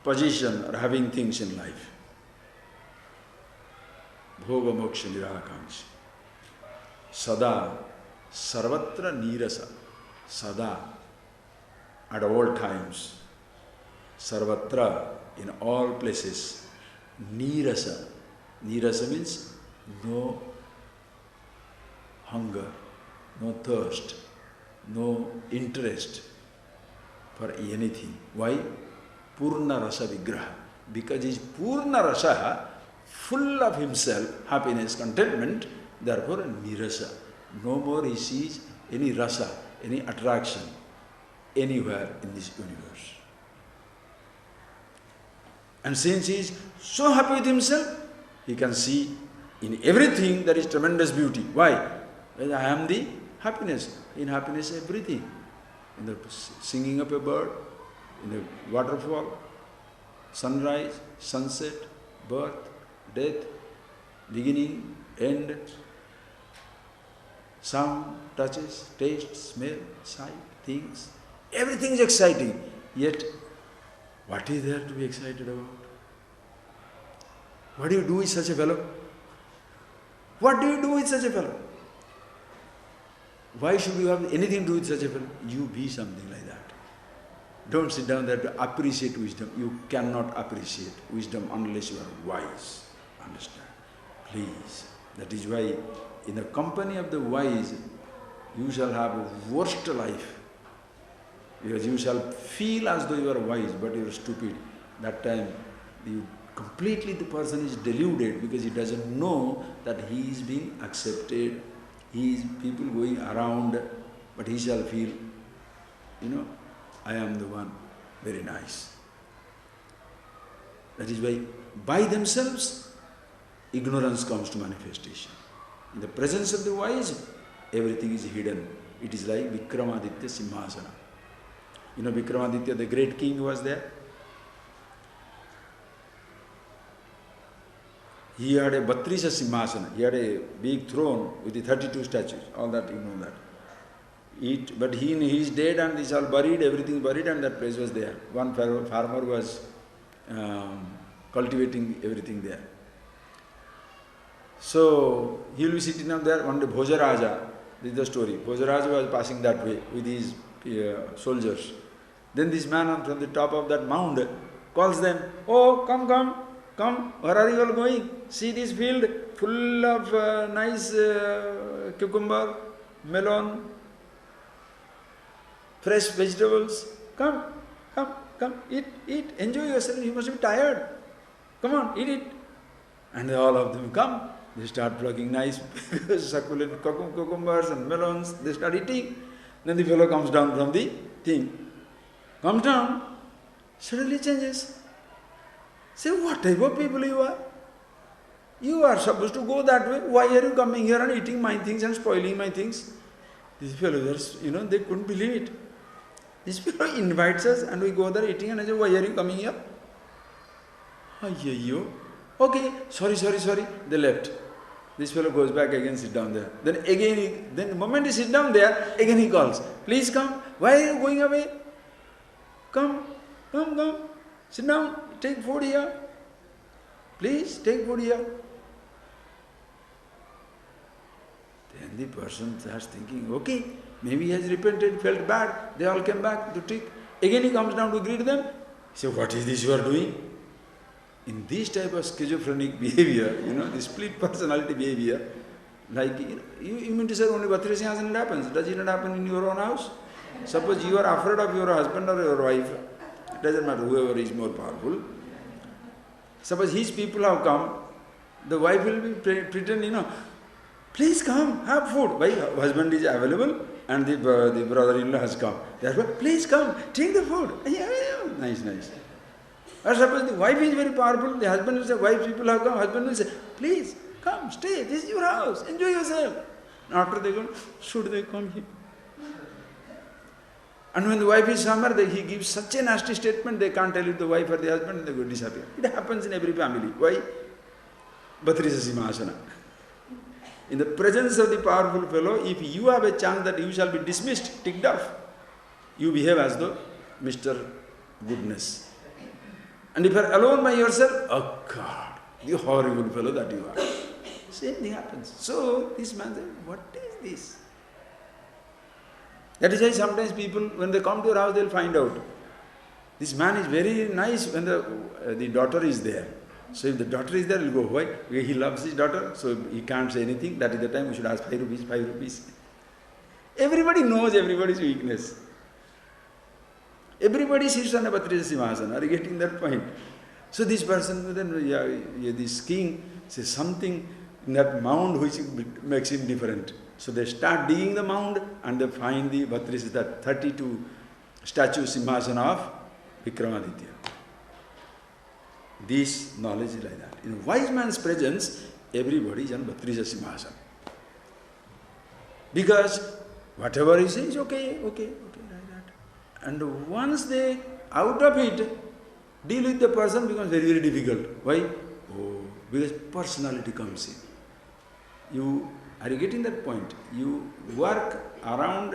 position or having things in life. Bhoga moksha nirakankshi. Sada sarvatra nirasa. Sada, at all times. Sarvatra, in all places. Nirasa. Nirasa means no hunger, no thirst, no interest for anything. Why? Purna rasa vigraha. Because he is purna rasa, full of himself, happiness, contentment, therefore nirasa. No more he sees any rasa, any attraction anywhere in this universe. And since he is so happy with himself, he can see in everything there is tremendous beauty. Why? Well, I am the happiness. In happiness, everything. In the singing of a bird, in a waterfall, sunrise, sunset, birth, death, beginning, end, sound, touches, taste, smell, sight, things. Everything is exciting. Yet, what is there to be excited about? What do you do with such a fellow? What do you do with such a fellow? Why should you have anything to do with such a fellow? You be something like that. Don't sit down there to appreciate wisdom. You cannot appreciate wisdom unless you are wise. Understand? Please. That is why in the company of the wise, you shall have a worst life. Because you shall feel as though you are wise, but you are stupid. That time, completely the person is deluded because he doesn't know that he is being accepted. He is people going around, but he shall feel, I am the one, very nice. That is why, by themselves, ignorance comes to manifestation. In the presence of the wise, everything is hidden. It is like Vikramaditya Simhasana. Vikramaditya, the great king, was there. He had a Batrisa Simhasana. He had a big throne with the 32 statues. All that, you know that. But he is dead and is all buried, everything buried, and that place was there. One farmer was cultivating everything there. So, he will be sitting down there. One day, Bhojaraja, this is the story. Bhojaraja was passing that way with his soldiers. Then this man from the top of that mound calls them, "Oh, come, where are you all going? See this field full of nice cucumber, melon, fresh vegetables. Come, eat, enjoy yourself. You must be tired. Come on, eat it. And all of them come. They start plucking nice succulent cucumbers and melons. They start eating. Then the fellow comes down from the thing. Comes down, suddenly changes. Say, what type of people you are? You are supposed to go that way. Why are you coming here and eating my things and spoiling my things? These fellows, they couldn't believe it. This fellow invites us and we go there eating and I say, why are you coming here? Okay, sorry. They left. This fellow goes back again, sit down there. Then again, the moment he sits down there, again he calls. Please come. Why are you going away? Come. Sit down. Take food here. Please, take food here. Then the person starts thinking, okay, maybe he has repented, felt bad. They all came back to take. Again he comes down to greet them. He says, what is this you are doing? In this type of schizophrenic behavior, the split personality behavior, like, you mean to say only Bhattri Singhasan happens. Does it not happen in your own house? Suppose you are afraid of your husband or your wife, it doesn't matter, whoever is more powerful. Suppose his people have come, the wife will be pretend, please come, have food. Why? Husband is available and the brother-in-law has come. Therefore, please come, take the food. Nice. Or suppose the wife is very powerful, the husband will say, wife people have come, husband will say, please, come, stay, this is your house, enjoy yourself. And after they go, should they come here? And when the wife is somewhere, he gives such a nasty statement, they can't tell it to the wife or the husband, they go disappear. It happens in every family. Why? Bhatrisa Simhasana. In the presence of the powerful fellow, if you have a chance that you shall be dismissed, ticked off, you behave as though Mr. Goodness. And if you are alone by yourself, oh God, the horrible fellow that you are. Same thing happens. So this man said, what is this? That is why sometimes people, when they come to your house, they will find out. This man is very nice when the daughter is there. So if the daughter is there, he will go, why? Because he loves his daughter, so he can't say anything. That is the time we should ask 5 rupees. Everybody knows everybody's weakness. Everybody sits on a Bhatrisa Simhasana. Are you getting that point? So this person, then this king says something in that mound which makes him different. So they start digging the mound and they find the Bhatrisa, that 32 statue Simhasana of Vikramaditya. This knowledge is like that. In a wise man's presence, everybody is on Bhatrisa Simhasana. Because whatever he says, okay, like that. And once they out of it, deal with the person becomes very, very difficult. Why? Because personality comes in. Are you getting that point? You work around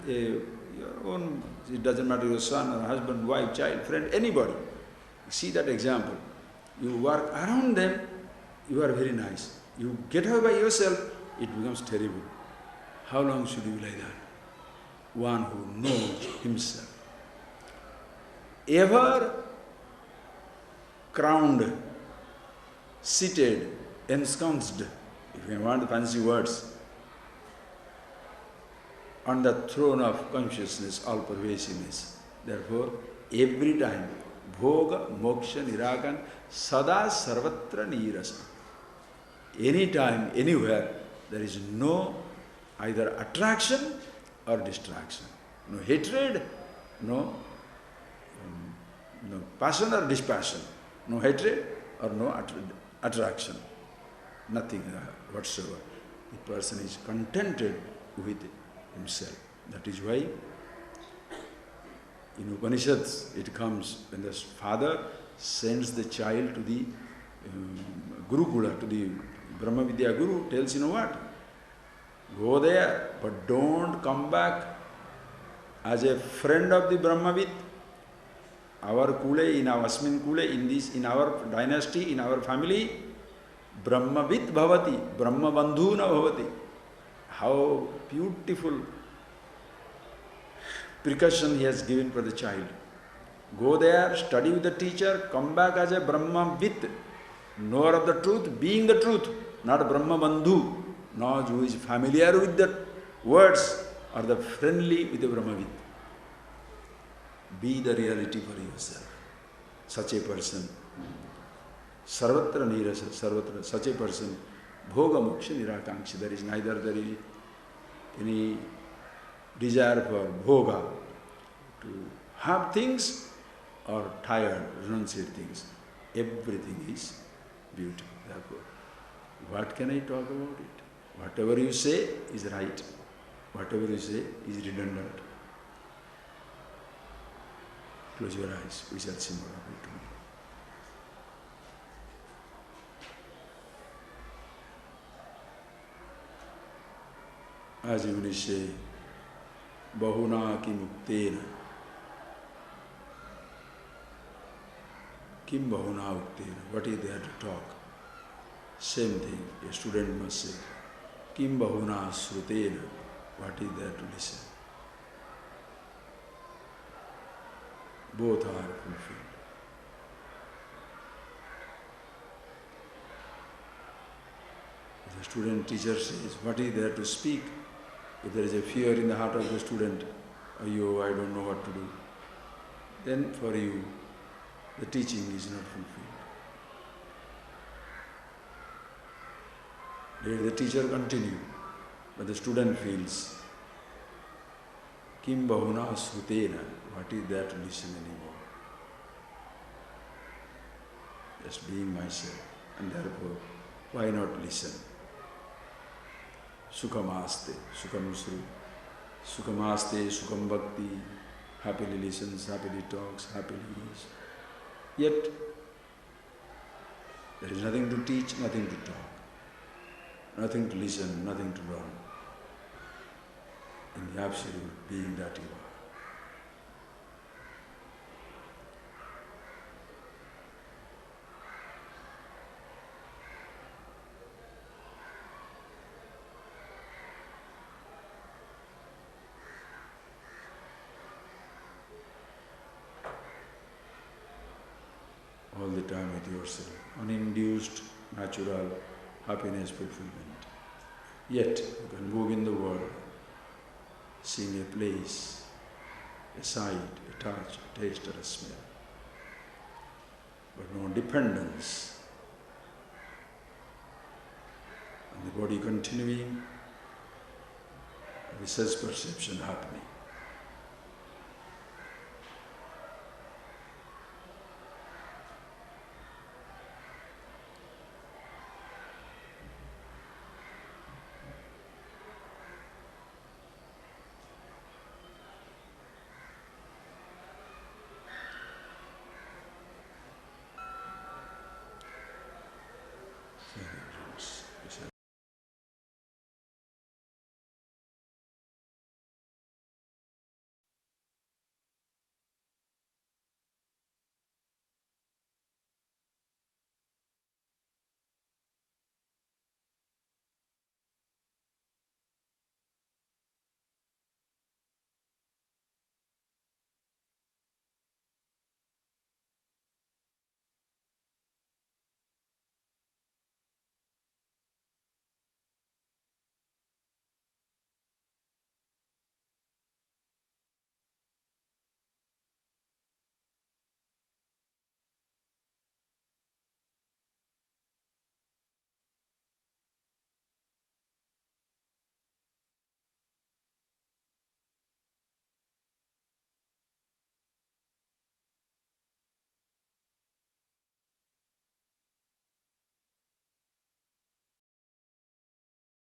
your own, it doesn't matter your son or husband, wife, child, friend, anybody. See that example. You work around them, you are very nice. You get away by yourself, it becomes terrible. How long should you be like that? One who knows himself. Ever crowned, seated, ensconced, if you want fancy words, on the throne of consciousness, all-pervasiveness. Therefore, every time, bhoga, moksha, niragan, sada sarvatra nirasa. Anytime, anywhere, there is no either attraction or distraction. No hatred, no passion or dispassion. No hatred or no attraction. Nothing whatsoever. The person is contented with himself. That is why in Upanishads it comes when the father sends the child to the Gurukula, to the Brahma Vidya Guru, tells, you know what? Go there, but don't come back as a friend of the Brahmavid. Our Kule, in our Asmin Kule, in our dynasty, in our family, Brahmavid bhavati, Brahma bandhu na bhavati. How beautiful precaution he has given for the child. Go there, study with the teacher, come back as a Brahmavid, knower of the truth, being the truth, not Brahma bandhu, not who is familiar with the words or the friendly with the Brahmavid. Be the reality for yourself. Such a person Sarvatra nirasa, sarvatra, such a person, bhoga moksha nirakankshi. There is neither any desire for bhoga, to have things, or tired, renunciate things. Everything is beauty. Therefore, what can I talk about it? Whatever you say is right. Whatever you say is redundant. Close your eyes. We shall see more of it tomorrow. As you will say, bahuna ki muktena. Kim bahuna uktena. What is there to talk? Same thing, a student must say, Kim bahuna srutena. What is there to listen? Both are fulfilled. If the student teacher says, what is there to speak? If there is a fear in the heart of the student, oh, I don't know what to do, then for you, the teaching is not fulfilled. Let the teacher continue, but the student feels, Kim bahuna srutena, what is there to listen anymore? Just being myself, and therefore, why not listen? Sukhamaste, sukham sru, sukhamaste, sukham bhakti, happily listens, happily talks, happily is. Yet, there is nothing to teach, nothing to talk. Nothing to listen, nothing to learn. In the absolute being that you are. All the time with yourself, uninduced, natural happiness, fulfillment. Yet you can move in the world, seeing a place, a sight, a touch, a taste, or a smell. But no dependence on the body continuing, the sense perception happening.